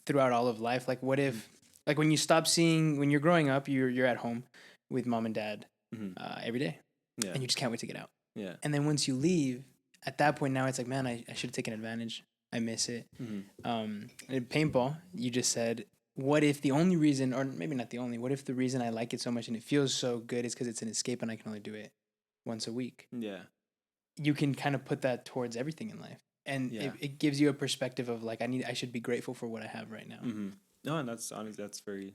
throughout all of life. Like what if, like when you're growing up, you're at home with mom and dad every day, and you just can't wait to get out. Yeah. And then once you leave, at that point now it's like, man, I should have taken advantage. I miss it. And paintball, you just said, what if the only reason, or maybe not the only, what if the reason I like it so much and it feels so good is because it's an escape and I can only do it once a week? Yeah. you can kind of put that towards everything in life. And it gives you a perspective of like, I should be grateful for what I have right now. Mm-hmm. No, and that's honestly, that's very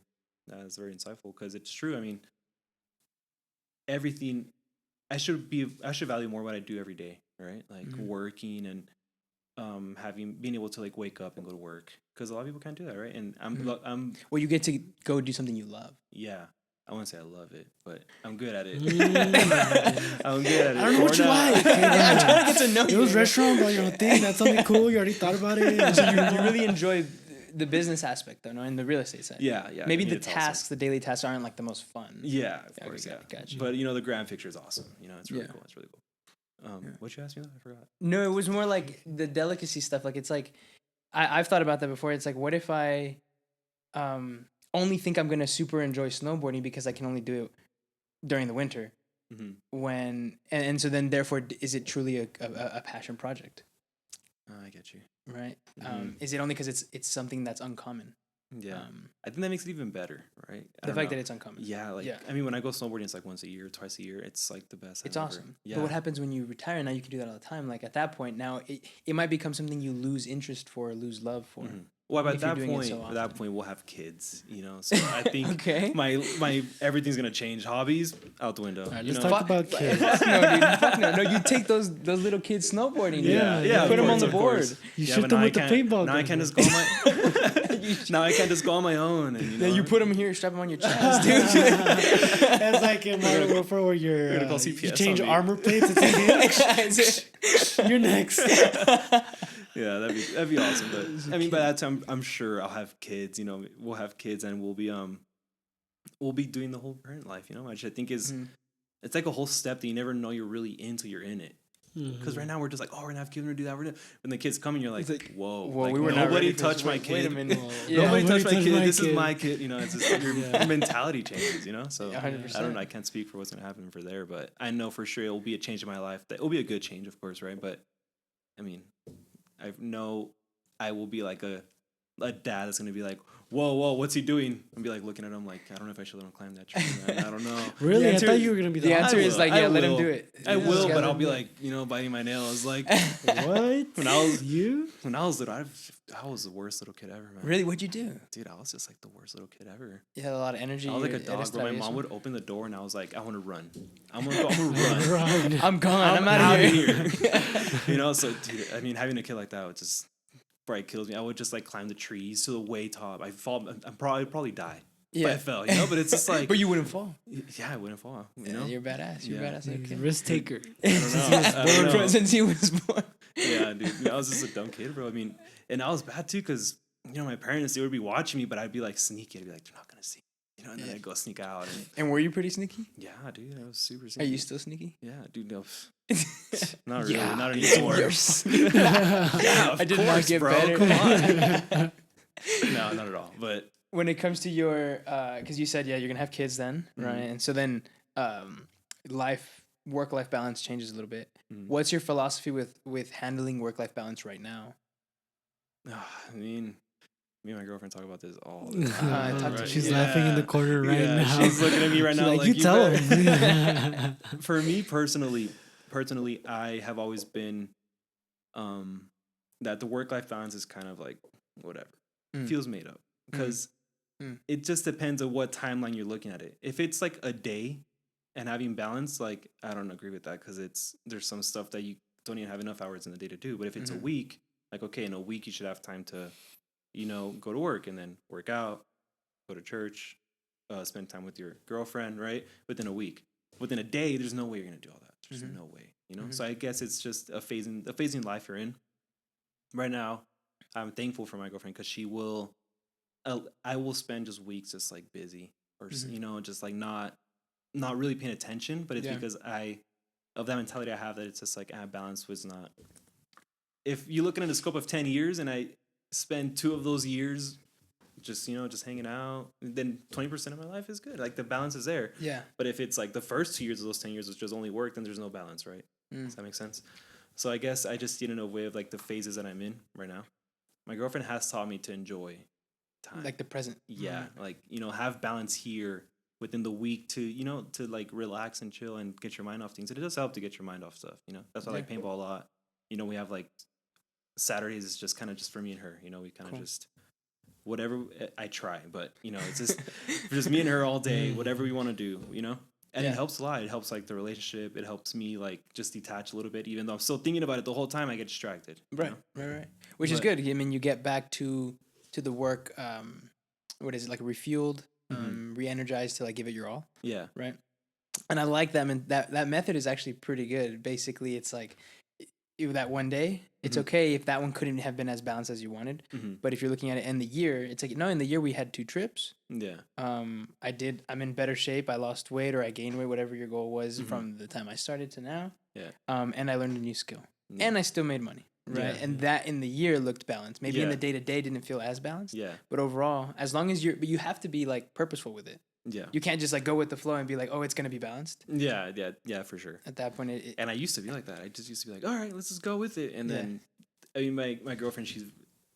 insightful, because it's true. I mean, everything, I should value more what I do every day, right? Like working and being able to like wake up and go to work, because a lot of people can't do that, right? And I'm well, you get to go do something you love. Yeah, I wouldn't say I love it, but I'm good at it. I'm good at it. I don't know what you like. I'm trying to get to know you. It was restaurant, but you don't think that's something cool. You already thought about it. So you really enjoy the business aspect, though, no, and the real estate side. Yeah. Maybe the tasks, the daily tasks, aren't like the most fun. Yeah, of course. Okay, Yeah, gotcha. But the grand picture is awesome. It's really cool. It's really cool. What you asked me? I forgot. No, it was more like the delicacy stuff. Like, it's like I've thought about that before. It's like, what if I only think I'm gonna super enjoy snowboarding because I can only do it during the winter? When and so then therefore, is it truly a passion project? I get you. Right. Is it only because it's something that's uncommon? Yeah. I think that makes it even better, right? The fact that it's uncommon. Yeah. I mean, when I go snowboarding, it's like once a year, twice a year. It's like the best. It's awesome. Yeah. But what happens when you retire? Now you can do that all the time. Like, at that point, now it might become something you lose interest for, lose love for. Well, at that point, we'll have kids. So I think okay. my everything's gonna change. Hobbies out the window. All right, let's talk about kids. Fuck no, dude. Fuck no. No, you take those little kids snowboarding. Yeah. You put them on the board. You shoot them with the paintball. Now I can't just go on my. Now I can't just go on my own. And you put them here, strap them on your chest, dude. That's like in Modern Warfare where you change armor plates. It's like, you're next. Yeah, that'd be awesome. But I mean, by that time, I'm sure I'll have kids. We'll have kids, and we'll be doing the whole parent life. Which I think is it's like a whole step that you never know you're really in till you're in it. Because right now we're just like, oh, we're gonna have kids, we're gonna do that. When the kids come, and you're like, whoa, like, we were nobody touched my kid. Wait a minute, Nobody touched my kid. This is my kid. It's just your mentality changes. So 100%. I don't know. I can't speak for what's gonna happen for there, but I know for sure it will be a change in my life. It will be a good change, of course, right? But I mean, I will be like a dad that's gonna be like, whoa, what's he doing? And be like looking at him like, I don't know if I should let him climb that tree, man. I don't know. Really? I thought you were gonna be the answer is like, let him do it. I will, but I'll be like, biting my nails. Like, what? When I was little, I was the worst little kid ever, man. Really? What'd you do? Dude, I was just like the worst little kid ever. You had a lot of energy. I was like a dog, but my mom would open the door and I was like, I want to run. I'm gonna run. I'm gone. I'm out of here. So dude, I mean, having a kid like that would just probably kills me. I would just like climb the trees to the way top. I'd probably die. Yeah, if I fell. But it's just like. But you wouldn't fall. Yeah, I wouldn't fall. You're badass. You're badass. Okay. Risk taker. I don't know. Since he was born. Yeah, dude. I was just a dumb kid, bro. I mean, and I was bad too, because my parents, they would be watching me, but I'd be like sneaky. I'd be like, they're not gonna see. And then I'd go sneak out. And were you pretty sneaky? Yeah, dude. I was super sneaky. Are you still sneaky? Yeah, dude. No. Not really. Yeah, not anymore. Yeah, I did not get bro. better. Come on. No, not at all. But when it comes to your, because you said, you're gonna have kids then, right? And so then, work-life balance changes a little bit. What's your philosophy with handling work-life balance right now? I mean, me and my girlfriend talk about this all the time. Right? She's laughing in the corner right now. She's looking at me right now like, you tell him. For me personally, I have always been that the work-life balance is kind of like whatever. Feels made up. Because it just depends on what timeline you're looking at it. If it's like a day and having balance, like, I don't agree with that, because there's some stuff that you don't even have enough hours in the day to do. But if it's a week, like, okay, in a week you should have time to, go to work and then work out, go to church, spend time with your girlfriend, right? Within a week. Within a day, there's no way you're going to do all that. There's no way, So I guess it's just a phase in life you're in. Right now, I'm thankful for my girlfriend, because I will spend just weeks just like busy or, just like not really paying attention, but it's because of that mentality I have, that it's just like, balance was not. If you look at the scope of 10 years and I spend 2 of those years just hanging out, then 20% of my life is good. Like, the balance is there. Yeah. But if it's like the first 2 years of those 10 years was just only work, then there's no balance, right? Does that make sense? So I guess I just in a way of like the phases that I'm in right now. My girlfriend has taught me to enjoy time. Like the present. Yeah. Like, have balance here within the week to, to like relax and chill and get your mind off things. It does help to get your mind off stuff, That's why I like paintball a lot. We have like Saturdays is just kind of just for me and her, we kind of just whatever I try, but it's just me and her all day, whatever we want to do, And it helps a lot. It helps like the relationship. It helps me like just detach a little bit, even though I'm still thinking about it the whole time. I get distracted. Right. Which is good. I mean, you get back to the work. What is it, like refueled, re-energized to like give it your all. Yeah. Right. And I like that. And that method is actually pretty good. Basically, it's like that one day. It's okay if that one couldn't have been as balanced as you wanted. But if you're looking at it in the year, it's like, no, in the year we had 2 trips. Yeah. I'm in better shape. I lost weight or I gained weight, whatever your goal was from the time I started to now. Yeah. And I learned a new skill. And I still made money. Right. Yeah. And that in the year looked balanced. Maybe in the day-to-day didn't feel as balanced. Yeah. But overall, as long as but you have to be like purposeful with it. Yeah. You can't just like go with the flow and be like, oh, it's going to be balanced. Yeah, for sure. At that point, and I used to be like that. I just used to be like, all right, let's just go with it. And then, I mean, my girlfriend,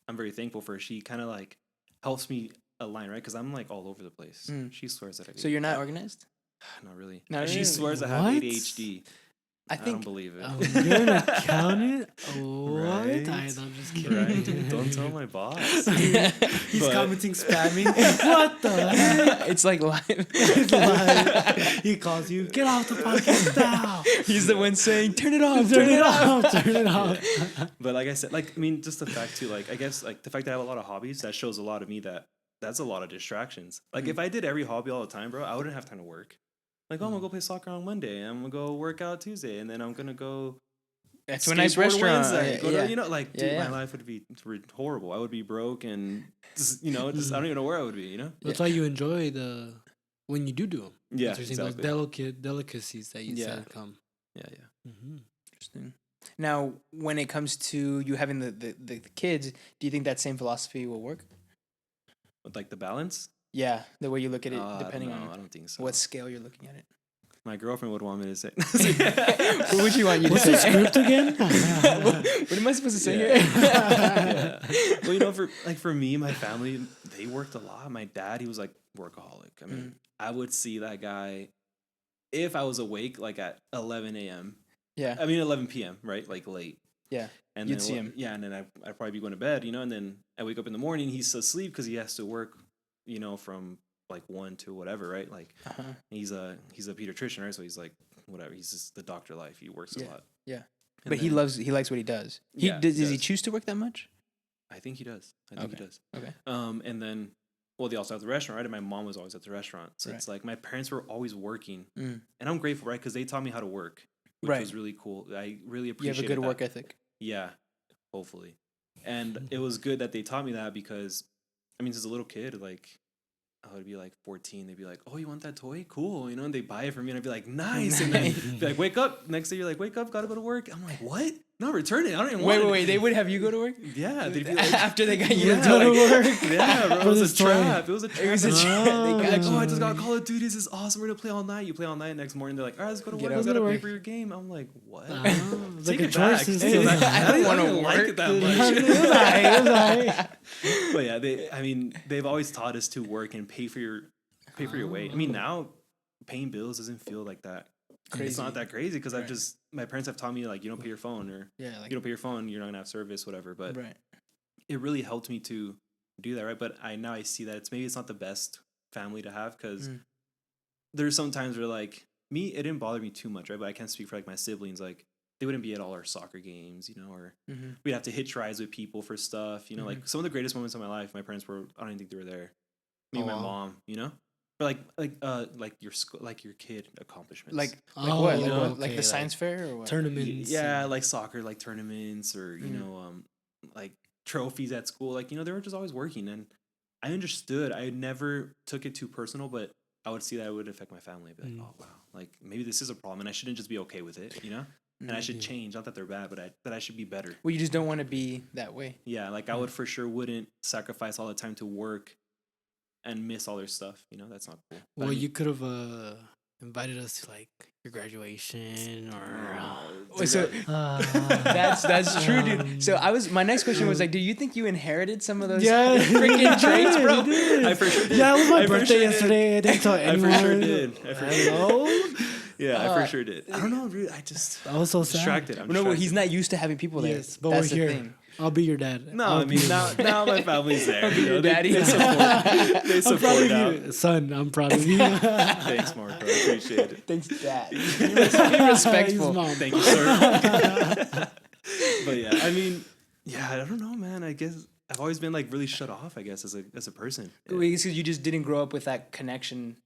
I'm very thankful for her. She kind of like helps me align, right? Because I'm like all over the place. She swears that I do. So you're not organized? Not really. Not she really? swears I have ADHD. I don't believe it. You're an accountant? What? Right? I'm just kidding. Right? Don't tell my boss. He's commenting, spamming. What the heck? It's like live. It's live. He calls you, get off the podcast now. He's the one saying, turn it off, turn it off, turn it off. But like I said, like, I mean, just the fact too, like, I guess, like, the fact that I have a lot of hobbies, that shows a lot of me that's a lot of distractions. Like, if I did every hobby all the time, bro, I wouldn't have time to work. Like, oh, I'm gonna go play soccer on Monday, and I'm gonna go work out Tuesday, and then I'm gonna go to a nice restaurant. Dude, my life would be horrible. I would be broke, and just, I don't even know where I would be. That's why you enjoy when you do them. Yeah, exactly. Those delicacies that you said come. Yeah. Interesting. Now, when it comes to you having the kids, do you think that same philosophy will work? With like the balance. Yeah, the way you look at it, depending on I don't think so. What scale you're looking at it. My girlfriend would want me to say. What would you want you to What's say? the script again? What am I supposed to say here? Yeah. Well, for me, my family, they worked a lot. My dad, he was like workaholic. I mean, I would see that guy if I was awake like at 11 a.m. Yeah. I mean 11 p.m. Right, like late. Yeah. And you'd then, see him. Yeah, and then I'd probably be going to bed, and then I wake up in the morning. He's asleep because he has to work, from like 1 to whatever, right? Like he's a pediatrician, right? So he's like whatever. He's just the doctor life. He works a lot. Yeah. But he likes what he does. Does he choose to work that much? I think he does. I think he does. Okay. And then, well, they also have the restaurant, right? And my mom was always at the restaurant. So it's like my parents were always working. And I'm grateful, right? Because they taught me how to work, which was really cool. I really appreciate it. You have a good work ethic. Yeah, hopefully. And it was good that they taught me that because, I mean, as a little kid, like, I would be like 14. They'd be like, "Oh, you want that toy? Cool," and they buy it for me, and I'd be like, "Nice." And then be like, "Wake up!" Next day, you're like, "Wake up, gotta go to work." I'm like, "What? No, return it. I don't even want it." Wait. They would have you go to work? Yeah, they'd be like, after they got you go to work. Yeah, bro. It was a trap. It was a trap. It was a trap. They got I just got Call of Duty. This is awesome. We're gonna play all night. You play all night. Next morning, they're like, "All right, let's go to work. Let's gotta pay for your game." I'm like, "What?" It's like Take a it back. choice. I don't want to like work it that It was much. But yeah, they've always taught us to work and pay for your weight. I mean, now paying bills doesn't feel like that. Crazy. It's not that crazy because my parents have taught me like, you don't pay your phone or you don't pay your phone, you're not gonna have service, whatever. But it really helped me to do that, right? But I see that it's not the best family to have because there's some times where like me, it didn't bother me too much, right? But I can't speak for like my siblings, like they wouldn't be at all our soccer games, or we'd have to hitch rides with people for stuff, like some of the greatest moments of my life, my parents I don't even think they were there. Me and my mom, Or like your kid accomplishments. Like what? Like what? Like the science fair or what? Tournaments. Yeah, like soccer, like tournaments or, like trophies at school. Like, they were just always working. And I understood. I never took it too personal, but I would see that it would affect my family. I'd be like, oh, wow. Like, maybe this is a problem and I shouldn't just be okay with it, And I should change. Not that they're bad, but that I should be better. Well, you just don't want to be that way. Yeah, like I would for sure wouldn't sacrifice all the time to work and miss all their stuff. That's not cool. Well, you could have invited us to like your graduation or. Wait, so that's true, dude. So my next question was like, do you think you inherited some of those freaking traits, bro? I for sure did. Yeah, it was my I for birthday sure yesterday. I didn't tell anyone. I for sure did. I for sure Hello? did. Yeah, I for sure did. I don't know, really. I was so sad. distracted. I'm No, distracted. well, he's not used to having people there. Yes, but That's we're the here. thing. I'll be your dad. No, I'll I mean be- now my family's there. I'll be your They daddy. support. They I'm proud support of now. you, son. I'm proud of you. Thanks, Marco. I appreciate it. Thanks, Dad. Be respectful. He's mom. Thank you, sir. But yeah, I mean, yeah, I don't know, man. I guess I've always been like really shut off. I guess as a person. Yeah. Because you just didn't grow up with that connection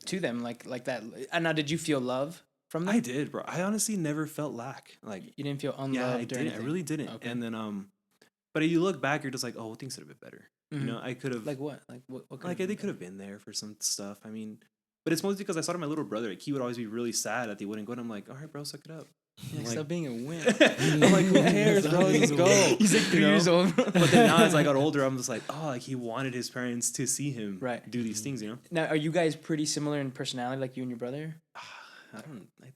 to them, like that. And now, did you feel love from them? I did, bro. I honestly never felt lack. Like, You didn't feel unloved. yeah, I or didn't. anything? I really didn't. Okay. And then, but you look back, you're just like, oh, things could have been better. Mhm. You know, I could have Like what? Like what? What like they could have been there for some stuff. I mean, but it's mostly because I saw my little brother. Like, he would always be really sad that they wouldn't go. And I'm like, all right, bro, suck it up. Yeah, like- stop being a wimp. I'm like, who cares, bro? Let's go. He's like 3 You know? years old. But then now as I got older, I'm just like, oh, like he wanted his parents to see him Right. do these things, you know? Now, are you guys pretty similar in personality, like you and your brother? I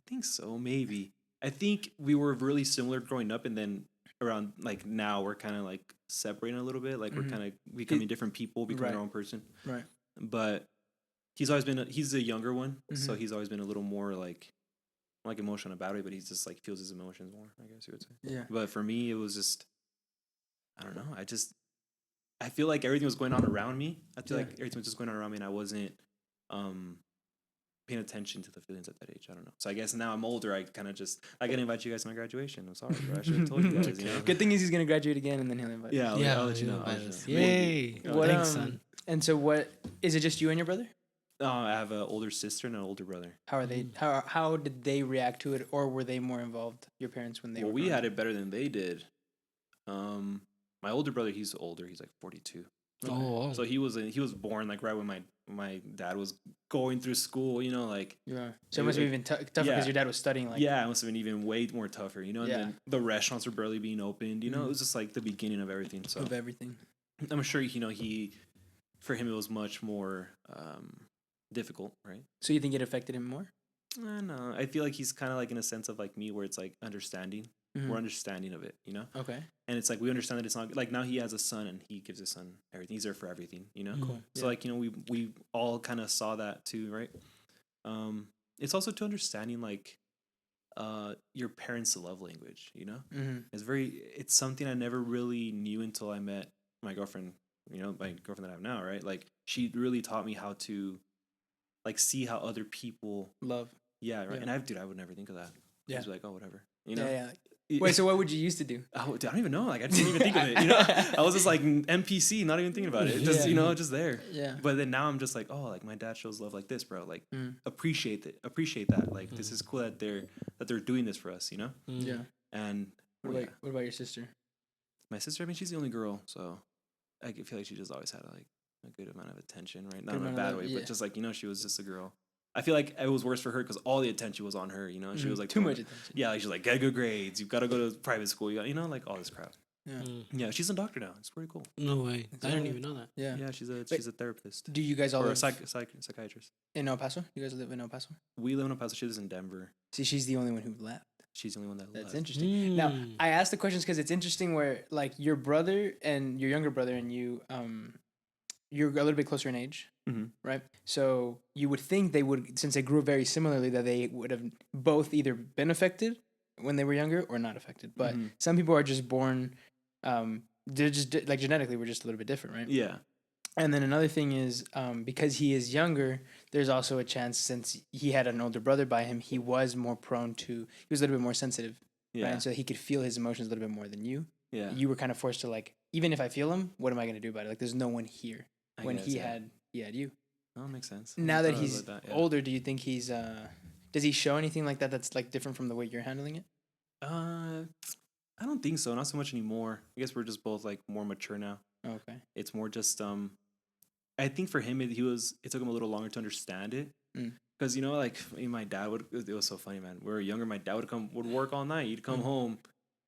think so, maybe. I think we were really similar growing up, and then around like now we're kind of like separating a little bit. Like we're kind of becoming different people, becoming Right. our own person. Right. But he's always been, he's the younger one, so Mhm. he's always been a little more like emotional about it, but he's just like feels his emotions more, I guess you would say. Yeah. But for me, it was just, I don't know. I feel like everything was going on around me. I feel like everything was just going on around me, and I wasn't paying attention to the feelings at that age. I don't know. So I guess now I'm older. I kind of just, I gotta invite you guys to my graduation. I'm sorry, bro. I should have told you guys. You know? Good thing is he's gonna graduate again, and then he'll invite. Yeah, Yeah, I'll let you know. invite I'll let us. you know. Yay! What, Thanks, son. And so, what is it? Just you and your brother? I have an older sister and an older brother. How are they? How did they react to it, or were they more involved? Your parents when they Well, were. we growing had up? it better than they did. My older brother, he's older. He's like 42. Oh, So he was born like right when my dad was going through school. You know, like Yeah. So it It must have was been tough yeah. because your dad was studying. Like. yeah, it must have been even way more tougher. You know, and Yeah. then the restaurants were barely being opened. You know, Mhm. it was just like the beginning of everything. So Of everything. I'm sure for him it was much more difficult, right? So you think it affected him more? No, I feel like he's kind of like in a sense of like me, where it's like understanding. Mhm. We're understanding of it, you know. Okay. And it's like we understand that it's not like now he has a son and he gives his son everything. He's there for everything, you know. Cool. So like we all kind of saw that too, right? It's also to understanding like your parents' love language, you know. Mm-hmm. It's something I never really knew until I met my girlfriend. You know, my girlfriend that I have now, right? Like she really taught me how to like see how other people. Love. Yeah, right. Yeah. And I would never think of that. Yeah. I was like, oh, whatever. You know. Yeah. Wait. So what would you used to do? I don't even know. Like I didn't even think of it. You know, I was just like NPC, not even thinking about it. Just Yeah. just there. Yeah. But then now I'm just like, oh, like my dad shows love like this, bro. Like appreciate that. Like this is cool that they're doing this for us. You know. Yeah. And What about your sister? my sister? I mean, she's the only girl, so I feel like she just always had like a good amount of attention, right? Not Good in a amount of bad love, way, yeah. but just like she was just a girl. I feel like it was worse for her because all the attention was on her. You know, she was like too much attention. Yeah, like she's like, get good grades. You've got to go to private school. You got, like all this crap. Yeah. Yeah, she's a doctor now. It's pretty cool. No way. I all- didn't even know that. Yeah. Yeah, she's a therapist Do you guys all or a live psychiatrist. in El Paso? You guys live in El Paso? We live in El Paso. She lives in Denver. See, she's the only one who left. She's the only one that That's left. interesting. Now, I asked the questions because it's interesting where like your brother and your younger brother and you, you're a little bit closer in age, Mhm. right? So you would think they would, since they grew up very similarly, that they would have both either been affected when they were younger or not affected. But Mhm. some people are just born, they're just like genetically, we're just a little bit different, right? Yeah. And then another thing is, because he is younger, there's also a chance since he had an older brother by him, he was more prone to, he was a little bit more sensitive, Yeah. right? And so he could feel his emotions a little bit more than you. Yeah. You were kind of forced to like, even if I feel them, what am I going to do about it? Like, there's no one here I when guess, he yeah. had you. Oh, that makes sense. Now I that thought he's about that, yeah. older, do you think he's, does he show anything like that that's like different from the way you're handling it? I don't think so. Not so much anymore. I guess we're just both like more mature now. Okay. It's more just I think for him it took him a little longer to understand it. Because like my dad it was so funny, man. When we were younger, my dad would work all night. He'd come home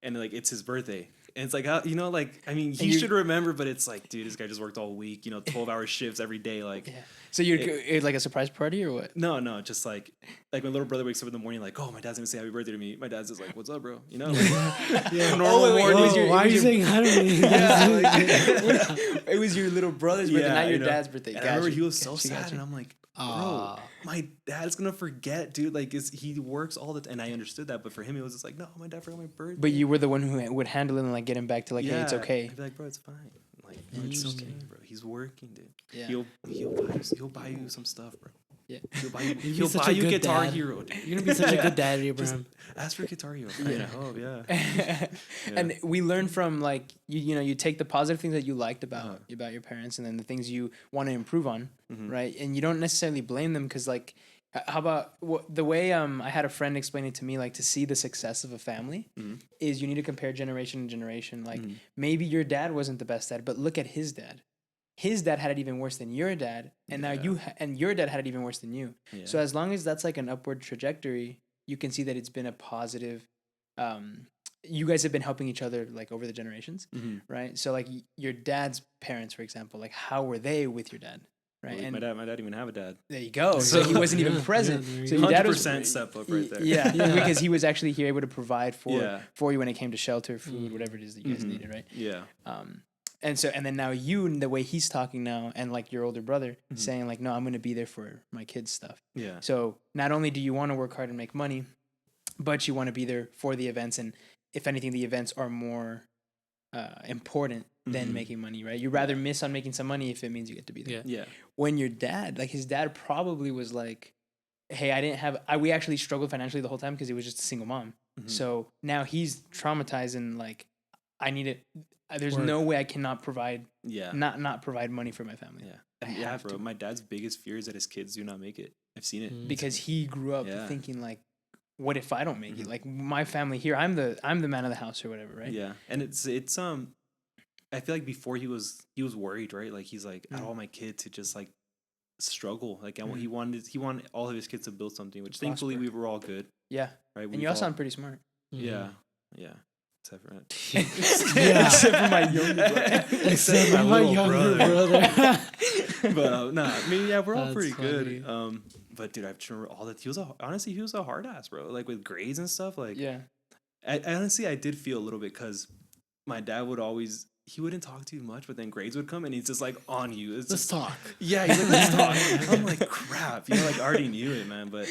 and like it's his birthday. And it's like, how, you know, like, I mean, he should remember, but it's like, dude, this guy just worked all week, you know, 12-hour shifts every day. Like, So it's like a surprise party or what? No, just like my little brother wakes up in the morning, like, oh, my dad's gonna say happy birthday to me. My dad's just like, what's up, bro? You know, like, normal morning. Why are you saying hi to me? It was your little brother's birthday, not your dad's birthday. And I remember he was so sad, and I'm like, bro, my dad's gonna forget, dude. Like, he works all the time, and I understood that, but for him, it was just like, no, my dad forgot my birthday. But you were the one who would handle it and like get him back to like, hey, it's okay. I'd be like, bro, it's fine. Like, it's okay, bro. He's working, dude. Yeah. He'll buy you some stuff, bro. Yeah. He'll buy you Guitar Hero, dude. You're gonna be such a good dad, Abraham. Ask for Guitar Hero. Yeah. Oh, yeah. And we learn from like you take the positive things that you liked about your parents, and then the things you want to improve on, right? And you don't necessarily blame them because like, how about the way I had a friend explain it to me, like to see the success of a family is you need to compare generation to generation. Like maybe your dad wasn't the best dad, but look at his dad. His dad had it even worse than your dad, and now and your dad had it even worse than you. Yeah. So as long as that's like an upward trajectory, you can see that it's been a positive. You guys have been helping each other like over the generations, right? So like your dad's parents, for example, like how were they with your dad? Right. Well, and my dad didn't even have a dad. There you go. So he wasn't even present. So your dad was 100% step up right there. Yeah, because he was actually here able to provide for you when it came to shelter, food, whatever it is that you guys needed, right? Yeah. And then now you, and the way he's talking now, and like your older brother saying like, no, I'm going to be there for my kids' stuff. Yeah. So not only do you want to work hard and make money, but you want to be there for the events, and if anything, the events are more important than making money, right? You'd rather miss on making some money if it means you get to be there. Yeah. When your dad, like his dad probably was like, hey, we actually struggled financially the whole time because he was just a single mom. So now he's traumatized and like, I need it. There's no way I cannot provide, not provide money for my family. Yeah, bro. My dad's biggest fear is that his kids do not make it. I've seen it because he grew up thinking like, what if I don't make it? Like my family here, I'm the man of the house or whatever, right? Yeah, and it's I feel like before he was worried, right? Like he's like, I don't want my kid to just like struggle. Like he wanted all of his kids to build something, which thankfully we were all good. Yeah, right. And you all sound pretty smart. Yeah. Except for except for my younger brother. Except for my younger brother. But no, I mean, yeah, we're all pretty good. But dude, I remember all that. He was a hard ass, bro. Like with grades and stuff. Like I honestly did feel a little bit because my dad would always. He wouldn't talk too much, but then grades would come and he's just like on you. Let's talk. Yeah, he's like, let's talk. I'm like, crap. You know, like I already knew it, man. But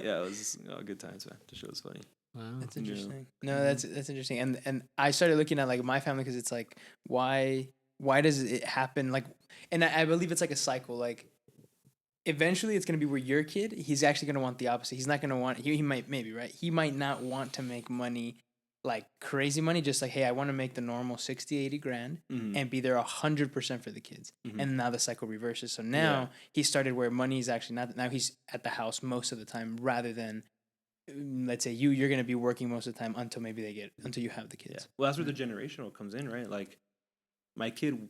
yeah, it was good times, man. The show was funny. Wow, that's interesting. No, that's interesting. And I started looking at like my family because it's like, why does it happen? Like, and I believe it's like a cycle. Like, eventually it's gonna be where your kid, he's actually gonna want the opposite. He's not gonna want. He might right. He might not want to make money. Like crazy money, just like, hey, I want to make the normal 60, 80 grand and be there 100% for the kids. And now the cycle reverses. So now he started where money is actually not, now he's at the house most of the time rather than, let's say you're going to be working most of the time until you have the kids. Yeah. Well, that's where the generational comes in, right? Like my kid,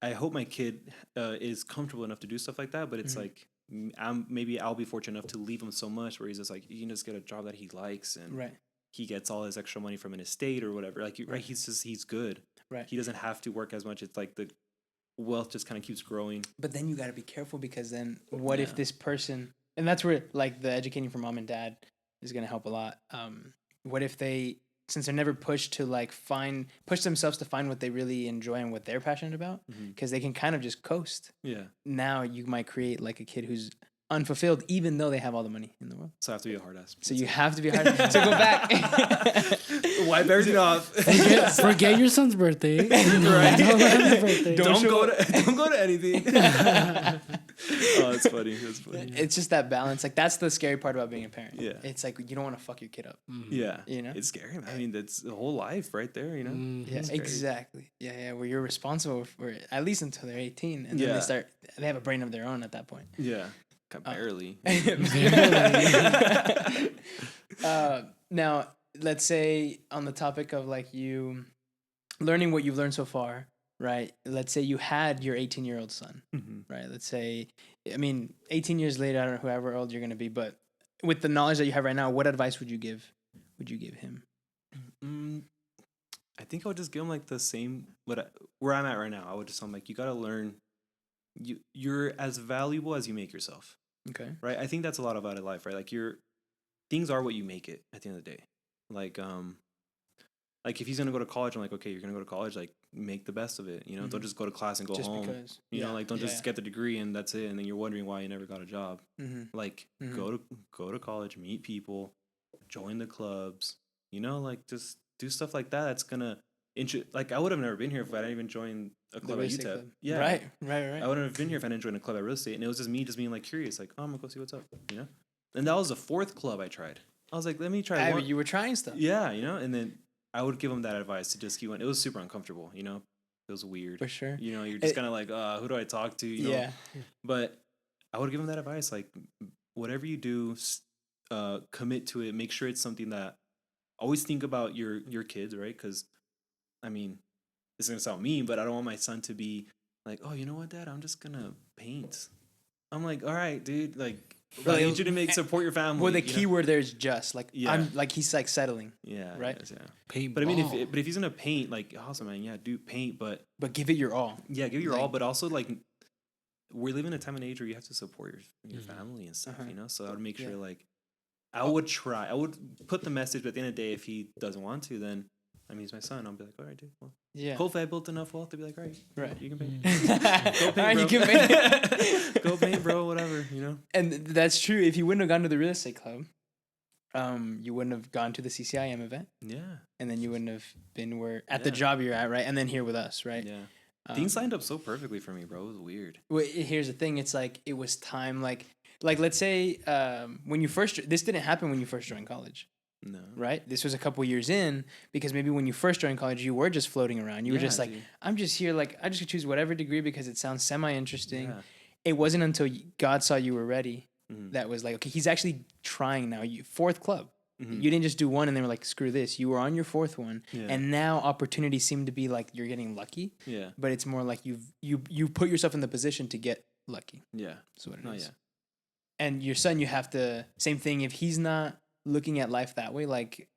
I hope my kid is comfortable enough to do stuff like that, but it's like, maybe I'll be fortunate enough to leave him so much where he's just like, you can just get a job that he likes and he gets all his extra money from an estate or whatever. Like, right. He's good. Right. He doesn't have to work as much. It's like the wealth just kind of keeps growing. But then you got to be careful because then what if this person, and that's where like the educating for mom and dad is going to help a lot. What if they, since they're never pushed to like push themselves to find what they really enjoy and what they're passionate about, because they can kind of just coast. Yeah. Now you might create like a kid who's unfulfilled, even though they have all the money in the world. So I have to be a hard ass. So you have to be a hard ass. So go back. Wipe everything off. Forget your son's birthday. Right. Don't go to anything. Oh, that's funny. It's just that balance. Like that's the scary part about being a parent. Yeah. It's like you don't want to fuck your kid up. Yeah. You know? It's scary, man. I mean, that's the whole life right there, you know? Yeah, exactly. Yeah, where you're responsible for it, at least until they're 18. And then they have a brain of their own at that point. Yeah. Barely. Now, let's say on the topic of like you learning what you've learned so far, right? Let's say you had your 18-year-old son, right? Let's say, 18 years later, I don't know however old you're going to be, but with the knowledge that you have right now, what advice would you give him? I think I would just give them like the same where I'm at right now. I would just tell them like, you got to learn. You're as valuable as you make yourself. Okay. Right. I think that's a lot about it life, right? Like things are what you make it at the end of the day. Like if he's gonna go to college, I'm like, okay, you're gonna go to college, like make the best of it. You know, don't just go to class and go Just home. because. You know, like don't just get the degree and that's it, and then you're wondering why you never got a job. Like go to college, meet people, join the clubs. You know, like just do stuff like that. That's gonna like I would have never been here if I didn't even join a club at UTEP. Club. Yeah, right. I wouldn't have been here if I didn't join a club at real estate, and it was just me just being like curious, like, oh, I'm gonna go see what's up. You know, and that was the fourth club I tried. I was like, let me try one. You were trying stuff. Yeah, you know, and then I would give him that advice to just keep on. It was super uncomfortable, you know. It was weird. For sure. You know, you're just kind of like, who do I talk to? You know? But I would give him that advice, like, whatever you do, commit to it. Make sure it's something that always think about your kids, right? Because, I mean, it's gonna sound mean, but I don't want my son to be like, oh, you know what, Dad? I'm just gonna paint. I'm like, all right, dude, like. But I need you to support your family. Well, the key word there is just like I'm like he's like settling. Yeah, right. Yeah. Paint. But I mean, if he's gonna paint, like awesome, man. Yeah, do paint, but give it your all. Yeah, give it your all. But also, like, we're living in a time and age where you have to support your family and stuff. You know, so I would make sure like I would try. I would put the message. But at the end of the day, if he doesn't want to, then I mean, he's my son. I'll be like, all right, dude. Well, hopefully, I built enough wealth to be like, all right, you can paint. Go paint, bro. You can paint. Go paint, bro. Whatever, you know. And that's true. If you wouldn't have gone to the real estate club, you wouldn't have gone to the CCIM event. Yeah. And then you wouldn't have been the job you're at, right? And then here with us, right? Yeah. Things lined up so perfectly for me, bro. It was weird. Well, here's the thing. It's like it was time. Like let's say when you this didn't happen when you first joined college. No. Right? This was a couple years in because maybe when you first joined college, you were just floating around. You were just like, I'm just here. Like, I just could choose whatever degree because it sounds semi-interesting. Yeah. It wasn't until God saw you were ready that was like, okay, he's actually trying now. Fourth club. You didn't just do one and they were like, screw this. You were on your fourth one. Yeah. And now opportunities seem to be like you're getting lucky. Yeah. But it's more like you put yourself in the position to get lucky. Yeah. That's what it is. Yeah. And your son, you have to, same thing. If he's not looking at life that way, like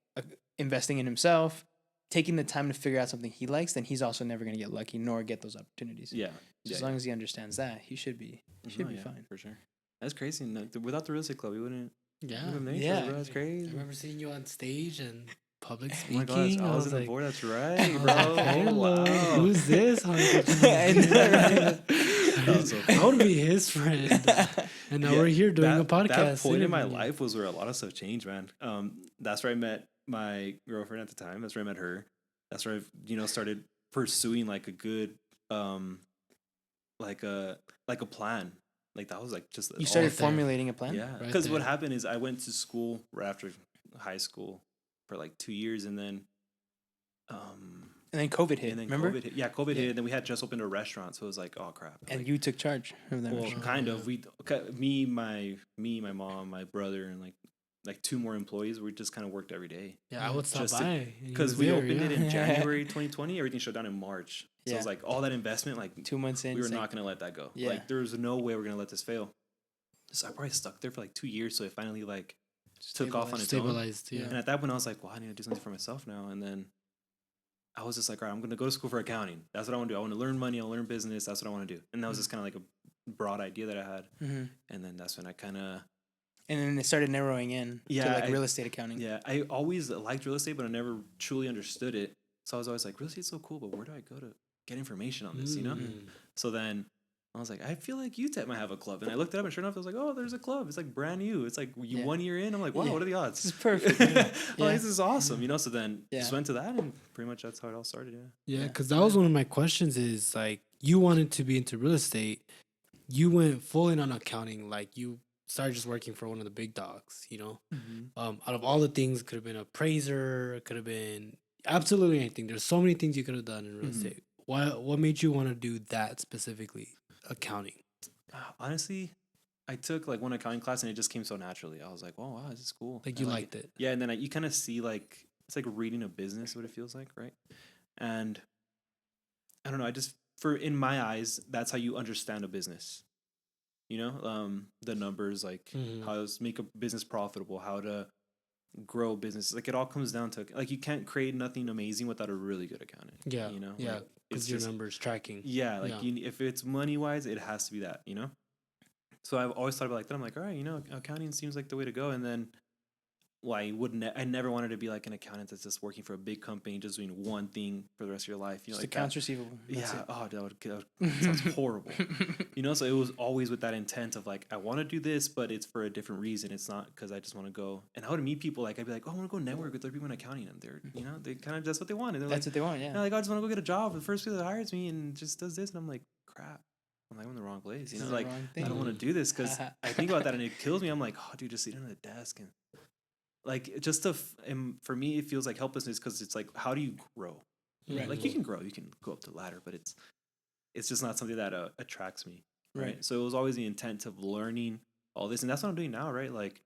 investing in himself, taking the time to figure out something he likes, then he's also never going to get lucky nor get those opportunities. Yeah. So as long as he understands that, he should be fine. For sure. That's crazy. No, without the real estate club, we wouldn't. Yeah. Bro, that's crazy. I remember seeing you on stage and public speaking. Oh my gosh, I was in the board. That's right, bro. Hello. Who's this? I would be his friend. And now we're here doing a podcast. That point in my life was where a lot of stuff changed, man. That's where I met my girlfriend at the time. That's where I met her. That's where I, started pursuing like a good, like a plan. Like that was like just you started formulating a plan. Yeah, because what happened is I went to school right after high school for like 2 years, and then COVID hit. Remember? COVID hit. Yeah, COVID hit, and then we had just opened a restaurant, so it was like, oh crap. And like, you took charge of that restaurant. Kind of. Me, my mom, my brother, and like 2 more employees. We just kind of worked every day. Yeah, I would stop by because we opened it in January 2020. Everything shut down in March. So it was like all that investment, like 2 months in, we were not going to let that go. Yeah. Like there was no way we're going to let this fail. So I probably stuck there for like 2 years. So it finally like took off on its own. Yeah. And at that point I was like, well, I need to do something for myself now. And then I was just like, all right, I'm going to go to school for accounting. That's what I want to do. I want to learn money. I'll learn business. That's what I want to do. And that was just kind of like a broad idea that I had. And then that's when I kind of... And then it started narrowing in to like real estate accounting. Yeah, I always liked real estate, but I never truly understood it. So I was always like, real estate's so cool, but where do I go to get information on this, you know? So then I was like, I feel like UTEP might have a club. And I looked it up, and sure enough, I was like, oh, there's a club. It's like brand new. It's like 1 year in. I'm like, wow, what are the odds? This is perfect. Like, this is awesome, you know? So then just went to that, and pretty much that's how it all started, Yeah, because that was one of my questions is, like, you wanted to be into real estate. You went full in on accounting. Like, you started just working for one of the big dogs, you know? Out of all the things, it could have been appraiser, it could have been absolutely anything. There's so many things you could have done in real estate. What made you want to do that specifically, accounting? Honestly, I took like one accounting class and it just came so naturally. I was like, oh, wow, this is cool. Like you liked it. Yeah, and then you kind of see like, it's like reading a business, what it feels like, right? And I don't know, in my eyes, that's how you understand a business. You know, the numbers, like how to make a business profitable, how to grow business. Like it all comes down to like you can't create nothing amazing without a really good accountant. Yeah. You know. Yeah. Like, Because it's your just numbers tracking. yeah. Like if it's money wise, it has to be that. You know. So I've always thought about like that. I'm like, all right, you know, accounting seems like the way to go. And then, well, I never wanted to be like an accountant that's just working for a big company, just doing one thing for the rest of your life. You know, Just like accounts that. receivable. Yeah. Oh, that sounds horrible. You know, so it was always with that intent of like, I want to do this, but it's for a different reason. It's not because I just want to go. And I would meet people like, I'd be like, oh, I want to go network with other people in accounting. And they're, you know, they kind of, that's what they want. And they're That's like, what they want, yeah. like, I just want to go get a job. The first people that hires me and just does this. And I'm like, crap. I'm like, I'm in the wrong place. You know, like, I don't want to do this because I think about that and it kills me. I'm like, oh, dude, just sit on the desk and like, just to, and for me, it feels like helplessness because it's like, how do you grow? Right. Like, you can grow, you can go up the ladder, but it's just not something that attracts me. Right. So it was always the intent of learning all this. And that's what I'm doing now, right? Like,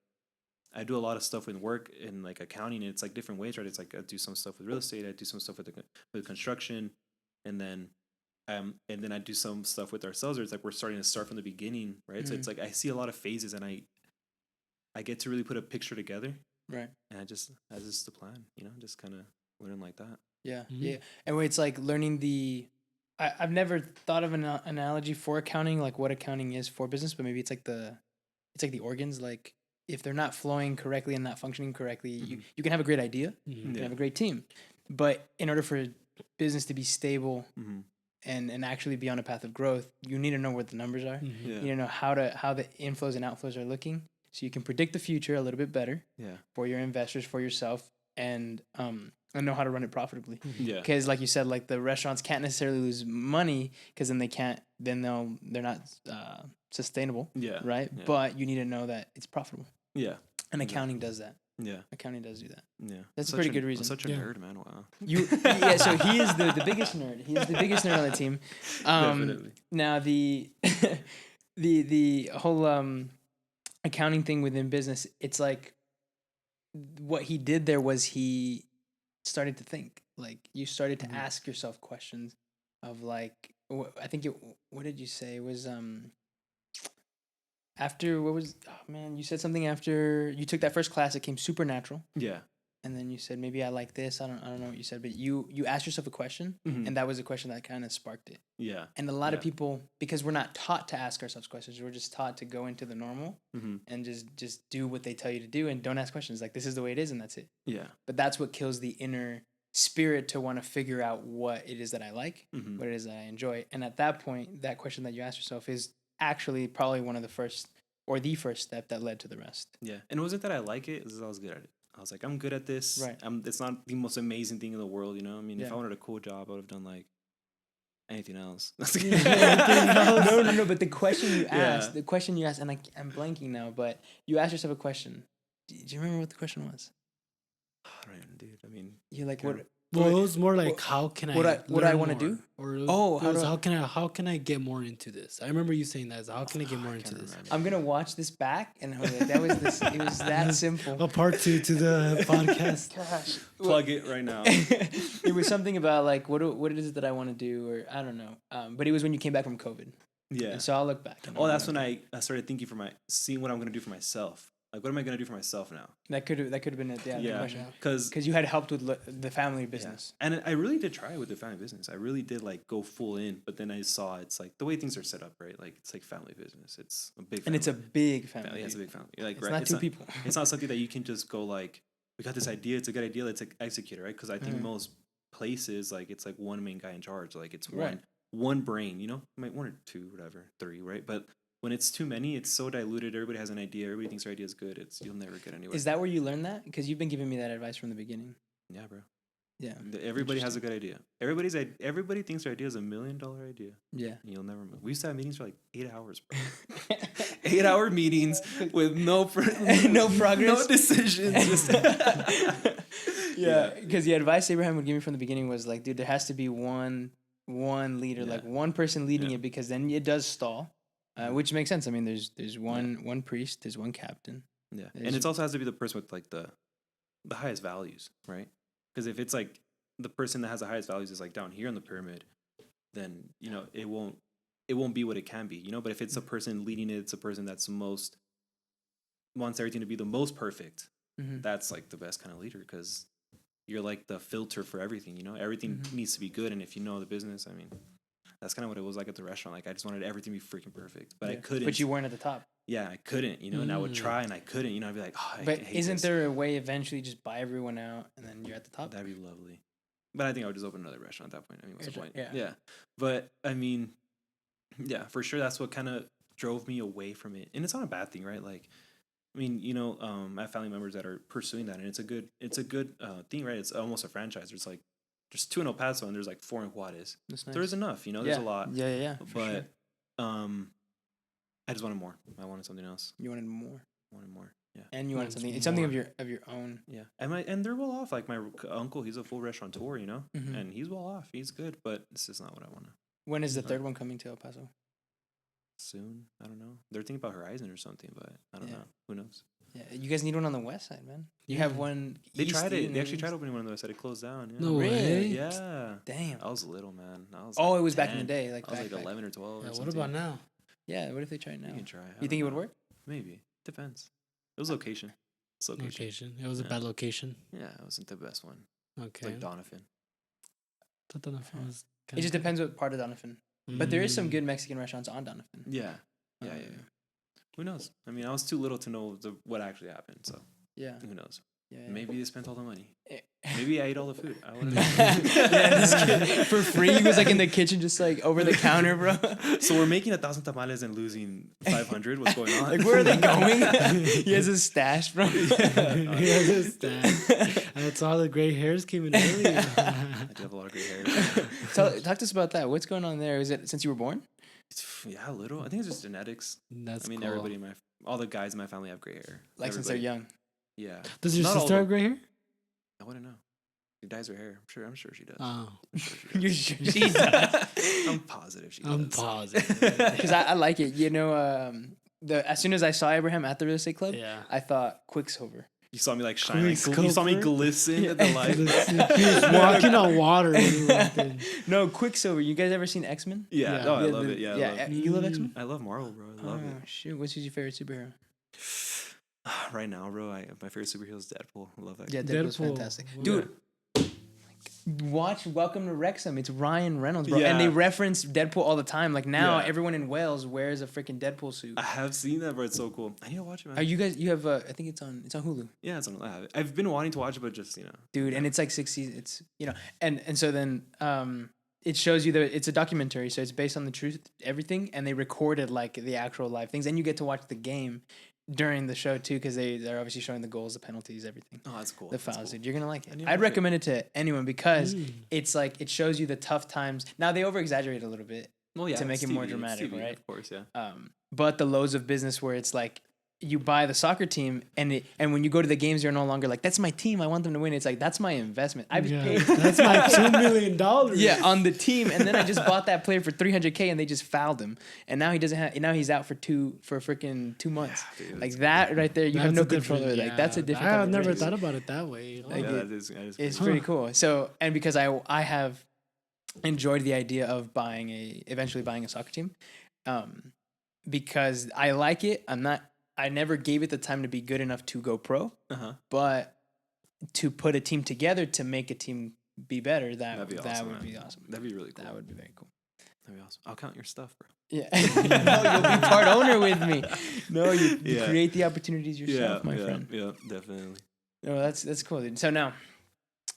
I do a lot of stuff with work in like accounting and it's like different ways, right? It's like I do some stuff with real estate, I do some stuff with construction, and then I do some stuff with ourselves. Where it's like we're starting to start from the beginning, right? So it's like I see a lot of phases, and I get to really put a picture together, right? And that's just the plan, you know, just kind of learn like that. Yeah, yeah. And where it's like learning I've never thought of an analogy for accounting, like what accounting is for business, but maybe it's like the organs, like if they're not flowing correctly and not functioning correctly, you can have a great idea, you can have a great team, but in order for business to be stable and actually be on a path of growth, you need to know what the numbers are. You need to know how the inflows and outflows are looking, so you can predict the future a little bit better. For your investors, for yourself, and know how to run it profitably. Because like you said, like the restaurants can't necessarily lose money because then they're not sustainable. Right. Yeah. But you need to know that it's profitable. And accounting does that. Accounting does do that. That's a pretty good reason. I'm such a nerd, man. Wow. So he is the biggest nerd. He's the biggest nerd on the team. Definitely. Now the whole accounting thing within business, it's like what he did there was he started to think. Like you started to ask yourself questions of like, I think what did you say? It was after you said something after you took that first class, it came supernatural. And then you said, maybe I like this. I don't know what you said, but you asked yourself a question, and that was a question that kind of sparked it. And a lot of people, because we're not taught to ask ourselves questions, we're just taught to go into the normal and just do what they tell you to do and don't ask questions. Like, this is the way it is, and that's it. But that's what kills the inner spirit to want to figure out what it is that I like, what it is that I enjoy. And at that point, that question that you ask yourself is actually probably one of the first or the first step that led to the rest. And it wasn't that I like it, it was I was good at it. I was like, I'm good at this. Right. It's not the most amazing thing in the world, you know? I mean, if I wanted a cool job, I would have done like anything else. No. But the question you asked, and I'm blanking now, but you asked yourself a question. Do you remember what the question was? I don't even, dude. I mean, you're like, what? Well, it was more like, how can what I want to do? Or how can I get more into this? I remember you saying that. How can I get more into this? I'm gonna watch this back, and it was that simple. A part 2 to the podcast. Gosh, plug it right now. It was something about like what it is that I want to do, or I don't know. But it was when you came back from COVID. And so I'll look back. That's when I started thinking seeing what I'm gonna do for myself. Like, what am I going to do for myself now? That could have been it. Yeah. Because you had helped with the family business. And I really did try with the family business. I really did, like, go full in. But then I saw it's, like, the way things are set up, right? Like, it's, like, family business. It's a big family. And it's a big family. Yeah, it's a big family. Like, it's not two people. It's not something that you can just go, like, we got this idea. It's a good idea. Let's execute it, right? Because I think most places, like, it's, like, one main guy in charge. Like, it's one brain, you know? One or two, whatever, 3, right? But when it's too many, it's so diluted. Everybody has an idea. Everybody thinks their idea is good. You'll never get anywhere. Is that where you learned that? Because you've been giving me that advice from the beginning. Yeah, bro. Yeah. Everybody has a good idea. Everybody thinks their idea is $1 million idea. Yeah. And you'll never move. We used to have meetings for like 8 hours, bro. 8-hour meetings with no progress, no decisions. Yeah. Because the advice Abraham would give me from the beginning was like, dude, there has to be one leader, like one person leading it, because then it does stall. Which makes sense. I mean, there's one priest, there's one captain. Yeah, and it also has to be the person with like the highest values, right? Because if it's like the person that has the highest values is like down here in the pyramid, then you know it won't be what it can be, you know. But if it's a person leading it, it's a person that's wants everything to be the most perfect. that's like the best kind of leader because you're like the filter for everything. You know, everything needs to be good, and if you know the business, I mean, that's kind of what it was like at the restaurant. Like I just wanted everything to be freaking perfect, but I couldn't. But you weren't at the top. Yeah, I couldn't. You know, and I would try, and I couldn't. You know, I'd be like, oh, But hate isn't this. there a way eventually just buy everyone out and then you're at the top? That'd be lovely. But I think I would just open another restaurant at that point. I mean, what's the point? Yeah. Yeah. But I mean, yeah, for sure. That's what kind of drove me away from it. And it's not a bad thing, right? Like, I mean, you know, I have family members that are pursuing that, and it's a good thing, right? It's almost a franchise. There's like, there's 2 in El Paso, and there's like 4 in Juarez. That's nice. There is enough, you know. There's a lot. Yeah. But, I just wanted more. I wanted something else. You wanted more. Yeah. And you wanted something. It's something of your own. Yeah. And they're well off. Like my uncle, he's a full restaurateur, you know, and he's well off. He's good, but it's just not what I want to. When is the third one coming to El Paso? Soon. I don't know. They're thinking about Horizon or something, but I don't know. Who knows? Yeah, you guys need one on the west side, man. You have one. They tried it. They actually tried opening one on the west side. It closed down. Yeah. No way. Yeah. Damn. I was little, man. I was. Oh, like it was 10. back in the day. Like I was back, like 11 or 12. Yeah, or what something. about now? Yeah. What if they try it now? You can try. You think it would work? Maybe. Depends. It was location. It's location. It was a bad location. Yeah, it wasn't the best one. Okay. It's like Donovan. Donovan was It just depends what part of Donovan. But there is some good Mexican restaurants on Donovan. Yeah. Yeah. Who knows? I mean, I was too little to know what actually happened. So Yeah. who knows? Yeah. Maybe they spent all the money. Maybe I ate all the food. I wouldn't this kid, for free. He was like in the kitchen, just like over the counter, bro. So we're making 1,000 tamales and losing 500. What's going on? Like, where are they going? He has a stash, bro. He has a stash. That's all the gray hairs came in earlier. I do have a lot of gray hair. Talk to us about that. What's going on there? Is it since you were born? Yeah, a little. I think it's just genetics. That's I mean, cool. everybody all the guys in my family have gray hair. Like since they're young. Yeah. Does your Not all sister of have gray hair? I wouldn't know. She dyes her hair. I'm sure she does. Oh. You're sure she does? I'm positive she does. I'm positive. Because I like it. You know, as soon as I saw Abraham at the real estate club, Yeah. I thought Quicksilver. You saw me like shine. Like, Quicksilver? you saw me glisten at the light. He was walking on water when he walked in. No, Quicksilver. You guys ever seen X-Men? Yeah. Yeah. Oh, I love it. Yeah. You love X-Men? I love Marvel, bro. I love Oh, shoot. What's your favorite superhero? it. Right now, bro, my favorite superhero is Deadpool. I love that. Yeah, Deadpool's Deadpool. fantastic. Yeah. Dude, watch Welcome to Wrexham. It's Ryan Reynolds, bro. Yeah. And they reference Deadpool all the time. Like now, Yeah. everyone in Wales wears a freaking Deadpool suit. I have seen that, bro. It's so cool. I need to watch it, man. Are you guys? You have? I think it's on Hulu, Yeah, it's on. I have it. I've been wanting to watch it, but just dude. And it's like 6 seasons. It's and so then it shows you that it's a documentary, so it's based on the truth, everything, and they recorded like the actual live things, and you get to watch the game during the show too, because they're obviously showing the goals, the penalties, everything. Oh, that's cool. The fouls, dude. You're gonna like I it. need to I'd watch recommend it to anyone because it's like it shows you the tough times. Now they over exaggerate a little bit, Well, yeah, to make it's it more TV, it's dramatic, TV, right? Of course, yeah. But the lows of business where it's like you buy the soccer team and when you go to the games, you're no longer like, that's my team, I want them to win. It's like, that's my investment. I Yeah, paid that's my $2 million. yeah, on the team, and then I just bought that player for $300K and they just fouled him, and now he doesn't have. Now he's out for freaking 2 months. Yeah, dude, like that right there, you have no control over. Like that's a different. I've type of never risk. thought about it that way. Like, Yeah, that is It's pretty pretty cool. So, and because I have enjoyed the idea of eventually buying a soccer team, because I like it. I never gave it the time to be good enough to go pro, but to put a team together to make a team be better, that would be awesome. That'd be really cool. That would be very cool. That'd be awesome. I'll count your stuff, bro. Yeah. No, you'll be part owner with me. No, you create the opportunities yourself, my friend. Yeah, definitely. No, that's cool, dude. So now,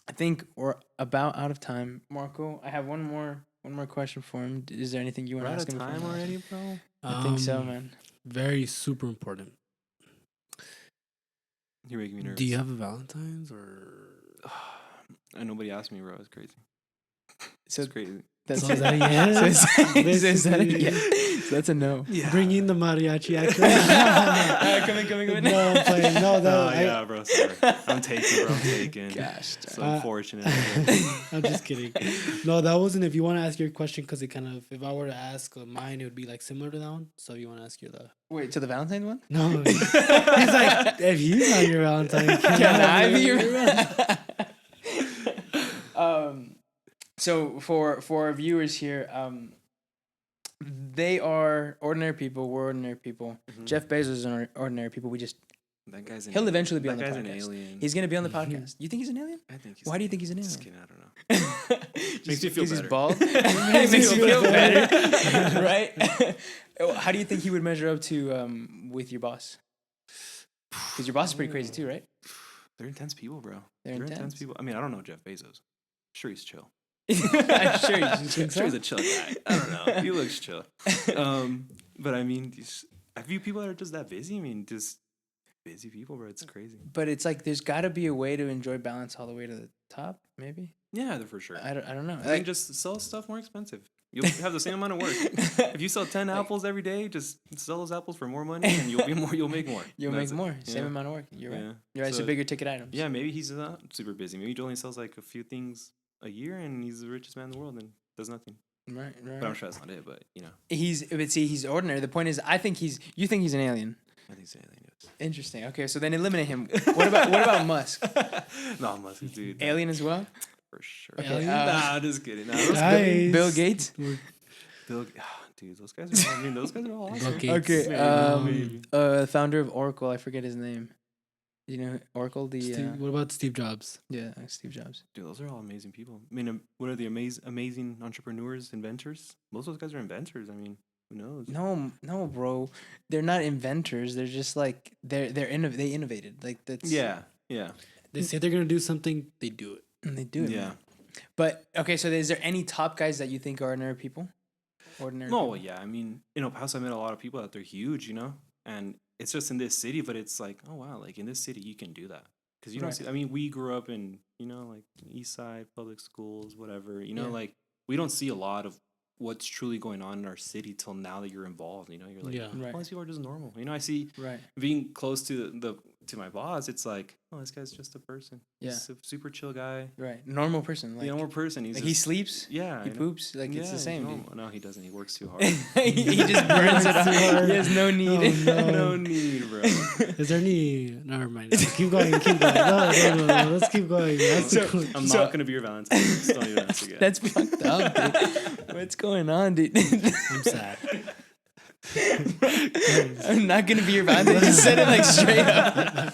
I think we're about out of time. Marco, I have one more question for him. Is there anything you want We're to out ask of him? time already, bro? I think so, man. Very super important. You're making me nervous. Do you have a Valentine's or? And nobody asked me, bro. It's crazy. So It's crazy. that's So is that a yes? So is that a Basically. yes? So that's a no. Yeah. Bringing the mariachi act. Come in. No, I'm playing. No, Yeah, bro. Sorry. I'm taken, bro. I'm taken. Gosh, It's unfortunate. I'm just kidding. No, that wasn't. If you want to ask your question, because it kind of, if I were to ask mine, it would be like similar to that one. So if you want to ask your Wait, to the Valentine's one? no, he's like, if he's not your Valentine, Can I be your So for our viewers here, they are ordinary people. We're ordinary people. Mhm. Jeff Bezos is ordinary people. We just That guy's an He'll alien. eventually be That on the guy's an podcast. alien. He's gonna be on the podcast. You think he's an alien? I think he's Why do you think he's an Just alien? kidding, I don't know. Makes me feel 'Cause better. he's bald. It makes you feel better, right? How do you think he would measure up to with your boss? Because your boss is pretty crazy too, right? They're intense people, bro. They're intense. people. I mean, I don't know Jeff Bezos. Sure, he's chill. I'm sure he's Sure, he's a chill guy. I don't know. He looks chill. But I mean, I view people that are just that busy. I mean, just busy people, bro. It's crazy. But it's like there's got to be a way to enjoy balance all the way to the top, maybe. Yeah, for sure. I don't know. I think just sell stuff more expensive. You'll have the same amount of work. If you sell 10 apples every day, just sell those apples for more money, and you'll make more. You'll make That's it. more. Yeah. Same amount of work. You're right. Yeah. You're right. It's a So- bigger ticket items. Yeah, maybe he's not super busy. Maybe he only sells like a few things a year, and he's the richest man in the world, and does nothing. Right. But I'm sure that's not it. But you know, He's ordinary. The point is, you think he's an alien. I think he's an alien. Yes. Interesting. Okay, so then eliminate him. What about Musk? No, Musk, dude. Alien as well. For sure. Okay, Nah, just kidding. Nah, Guys. Bill Gates. Dude, those guys are. I mean, those guys are all awesome. Bill Gates. Okay. Maybe. Founder of Oracle. I forget his name. You know Oracle. What about Steve Jobs? Steve Jobs. Dude, those are all amazing people. I mean, what are the amazing entrepreneurs, inventors? Most of those guys are inventors. I mean, who knows? No, bro. They're not inventors. They're just like they innovated. Like that's Yeah. They say they're gonna do something, they do it. And they do it. Yeah. Man. But okay, so is there any top guys that you think are ordinary people? Ordinary. No, people? well, yeah. I mean, in El Paso, I met a lot of people that they're huge, you know, and it's just in this city, but it's like, oh wow, like in this city you can do that because you don't Right. see. I mean, we grew up in like East Side public schools, whatever. Yeah. Like we don't see a lot of what's truly going on in our city till now that you're involved. You're like, Yeah. Right. all these people are just normal. I see Right. being close to my boss. It's like, oh, this guy's just a person. Yeah. He's a super chill guy. Right. Normal person. Like, Normal person. He's like just, he sleeps. Yeah, He I know. poops. Like it's Yeah, the he's same. normal. No, he doesn't. He works too hard. He just burns it up. He has no need. Oh, no. No need, bro. Is there any? Never mind. Keep going. Keep going. No. Let's keep going. I'm not gonna be your Valentine. Just don't even ask again. That's fucked up, dude. What's going on, dude? I'm sad. I'm not gonna be your Valentine. He just said it like straight up.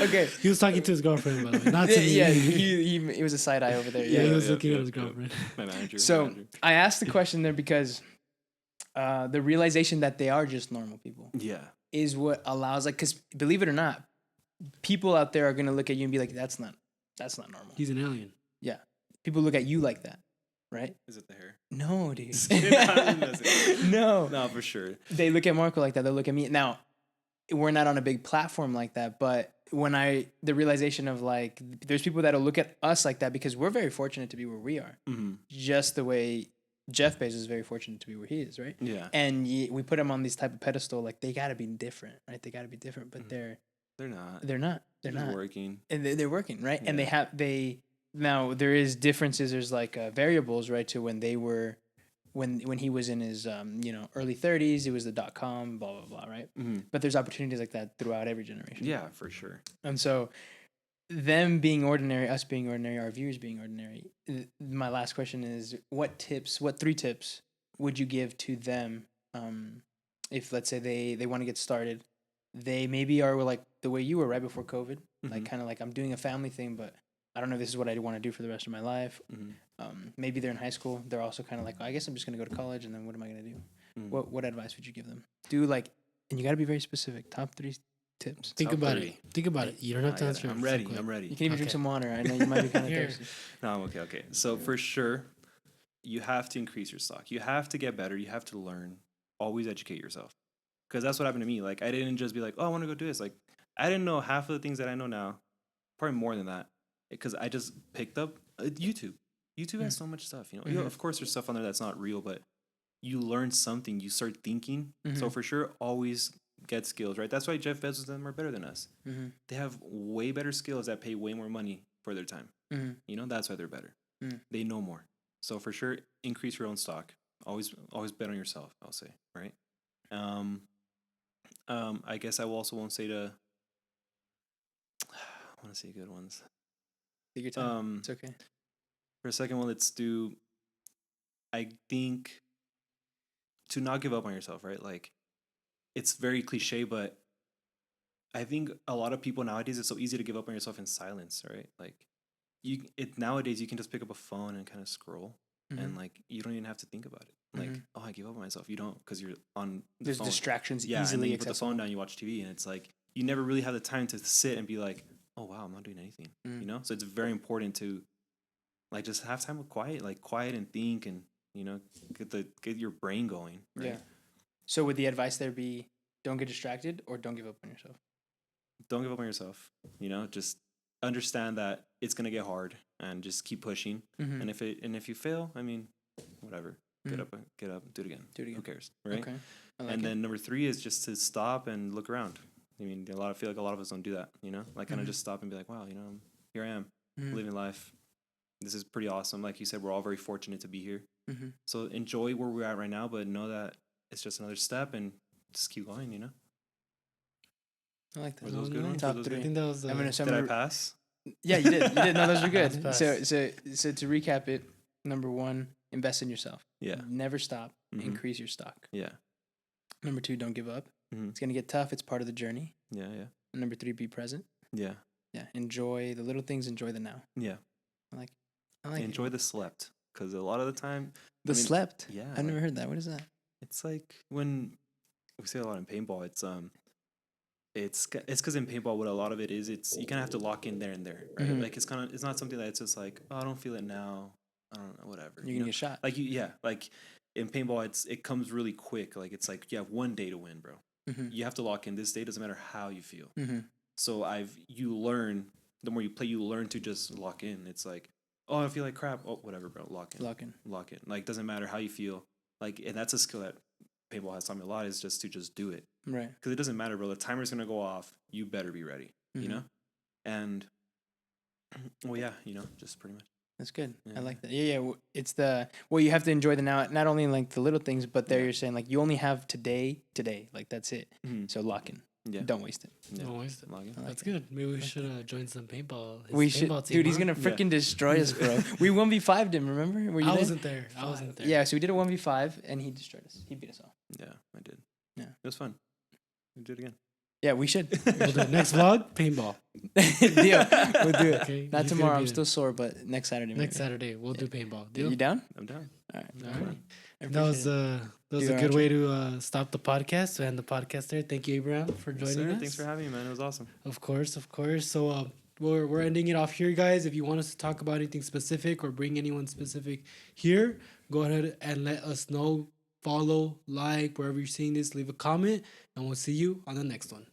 Okay. He was talking to his girlfriend, by the way, not to me. Yeah, he was a side eye over there. Yeah, Yeah. he was looking at his girlfriend. My manager. So I asked the question there because the realization that they are just normal people yeah, is what allows, like, because believe it or not, people out there are gonna look at you and be like, that's not normal. He's an alien. Yeah, people look at you like that, right? is it the hair? No, dude. No, No, for sure. they look at Marco like that. They look at me. Now, we're not on a big platform like that, but when the realization of like, there's people that'll look at us like that because we're very fortunate to be where we are, Mm-hmm. just the way Jeff Bezos is very fortunate to be where he is, right? Yeah, And we put them on these type of pedestal, like they gotta be different, right? They gotta be different, but they're not. they're not. They're just not. working. And they're working, right? And Yeah. now there is differences. There's like variables, right? To when they were, when he was in his early 30s, it was the .com, blah blah blah, right? Mm-hmm. But there's opportunities like that throughout every generation. Yeah, for sure. And so, them being ordinary, us being ordinary, our viewers being ordinary. My last question is: what 3 tips would you give to them? If let's say they want to get started, they maybe are like the way you were right before COVID, like Mhm. kind of like I'm doing a family thing, but I don't know if this is what I want to do for the rest of my life. Mm-hmm. Maybe they're in high school. They're also kind of like, I guess I'm just gonna go to college, and then what am I gonna do? Mm-hmm. What advice would you give them? And you got to be very specific. Top 3 tips. Think Top about 3. it. Think about it. You don't have to answer. I'm it ready. so quick. I'm ready. You can even drink Okay. some water. I know you might be kind of Here. thirsty. No, I'm okay. Okay. So for sure, you have to increase your stock. You have to get better. You have to learn. Always educate yourself. Because that's what happened to me. Like, I didn't just be like, oh, I want to go do this. Like, I didn't know half of the things that I know now. Probably more than that. Because I just picked up YouTube. YouTube has so much stuff. You know, of course, there's stuff on there that's not real, but you learn something. You start thinking. So for sure, always get skills, right? That's why Jeff Bezos and them are better than us. Mm-hmm. They have way better skills that pay way more money for their time. Mm-hmm. You know, that's why they're better. Mm. They know more. So for sure, increase your own stock. Always bet on yourself, I'll say, right? I guess I also won't say to I want to say good ones. Take your time. It's okay. For a second one, let's do I think to not give up on yourself, right? Like it's very cliche, but I think a lot of people nowadays, it's so easy to give up on yourself in silence, right? Like nowadays you can just pick up a phone and kind of scroll, and like you don't even have to think about it. Like, oh, I give up on myself. You don't, because you're on the There's phone. distractions Yeah, and then easily you put the phone down, you watch TV, and it's like you never really have the time to sit and be like, oh wow, I'm not doing anything. You know, so it's very important to like just have time with quiet and think, and you know, get your brain going. Right? Yeah. So would the advice there be don't get distracted or don't give up on yourself? Don't give up on yourself. You know, just understand that it's gonna get hard, and just keep pushing. And if you fail, I mean, whatever. Get up, do it again. Who cares, right? Okay. And then number 3 is just to stop and look around. I mean, I feel like a lot of us don't do that. You know, like kind of just stop and be like, wow, you know, here I am, living life. This is pretty awesome. Like you said, we're all very fortunate to be here. So enjoy where we're at right now, but know that it's just another step, and just keep going. You know. I like that. Were those good ones? Top Were those 3. good? I think that was. Did I pass? Yeah, you did. You did. No, those are good. Pass. So to recap it, number 1, invest in yourself. Yeah. Never stop. Increase your stock. Yeah. Number 2, don't give up. It's gonna get tough. It's part of the journey. Yeah. Yeah. And number 3, be present. Yeah. Yeah. Enjoy the little things. Enjoy the now. Yeah. I like Enjoy it. the slept, because a lot of the time, The slept. Yeah. I've never heard that. What is that? It's like when we say a lot in paintball, it's because in paintball, what a lot of it is, it's you kind of have to lock in there and there, right? Like it's not something that it's just like, oh, I don't feel it now, I don't know, whatever. You're gonna get shot. Like like in paintball, it comes really quick. Like it's like you have one day to win, bro. You have to lock in. This day doesn't matter how you feel. So you learn, the more you play, you learn to just lock in. It's like, oh, I feel like crap. Oh, whatever, bro. Lock in. Like doesn't matter how you feel. Like, and that's a skill that paintball has taught me a lot, is just to just do it. Right. Because it doesn't matter, bro. The timer's gonna go off. You better be ready. You know. And well, yeah, you know, just pretty much. That's good. Yeah. I like that. Yeah. It's you have to enjoy the now, not only like the little things, but there you're saying like you only have today, like that's it. So lock in. Yeah. Don't waste it. Yeah. Don't waste it. Log in. That's good. Maybe we should join some paintball. We should, dude. He's gonna freaking destroy us, bro. We 1v5'd him. Remember? Were you I there? wasn't there. I wasn't there. Yeah. So we did a 1v5, and he destroyed us. He beat us all. Yeah, I did. Yeah. It was fun. We'll do it again. Yeah, we should. We'll do it. Next vlog, paintball. Deal. We'll do it. Okay, Not he's tomorrow. gonna I'm be still sore, but next Saturday. Next Saturday, we'll do paintball. Deal? You down? I'm down. All right. All right. I That was appreciate it. a good way to stop the podcast. To end the podcast there. Thank you, Abraham, for Yes, joining sir. us. Thanks for having me, man. It was awesome. Of course. So we're ending it off here, guys. If you want us to talk about anything specific or bring anyone specific here, go ahead and let us know. Follow, like, wherever you're seeing this, leave a comment, and we'll see you on the next one.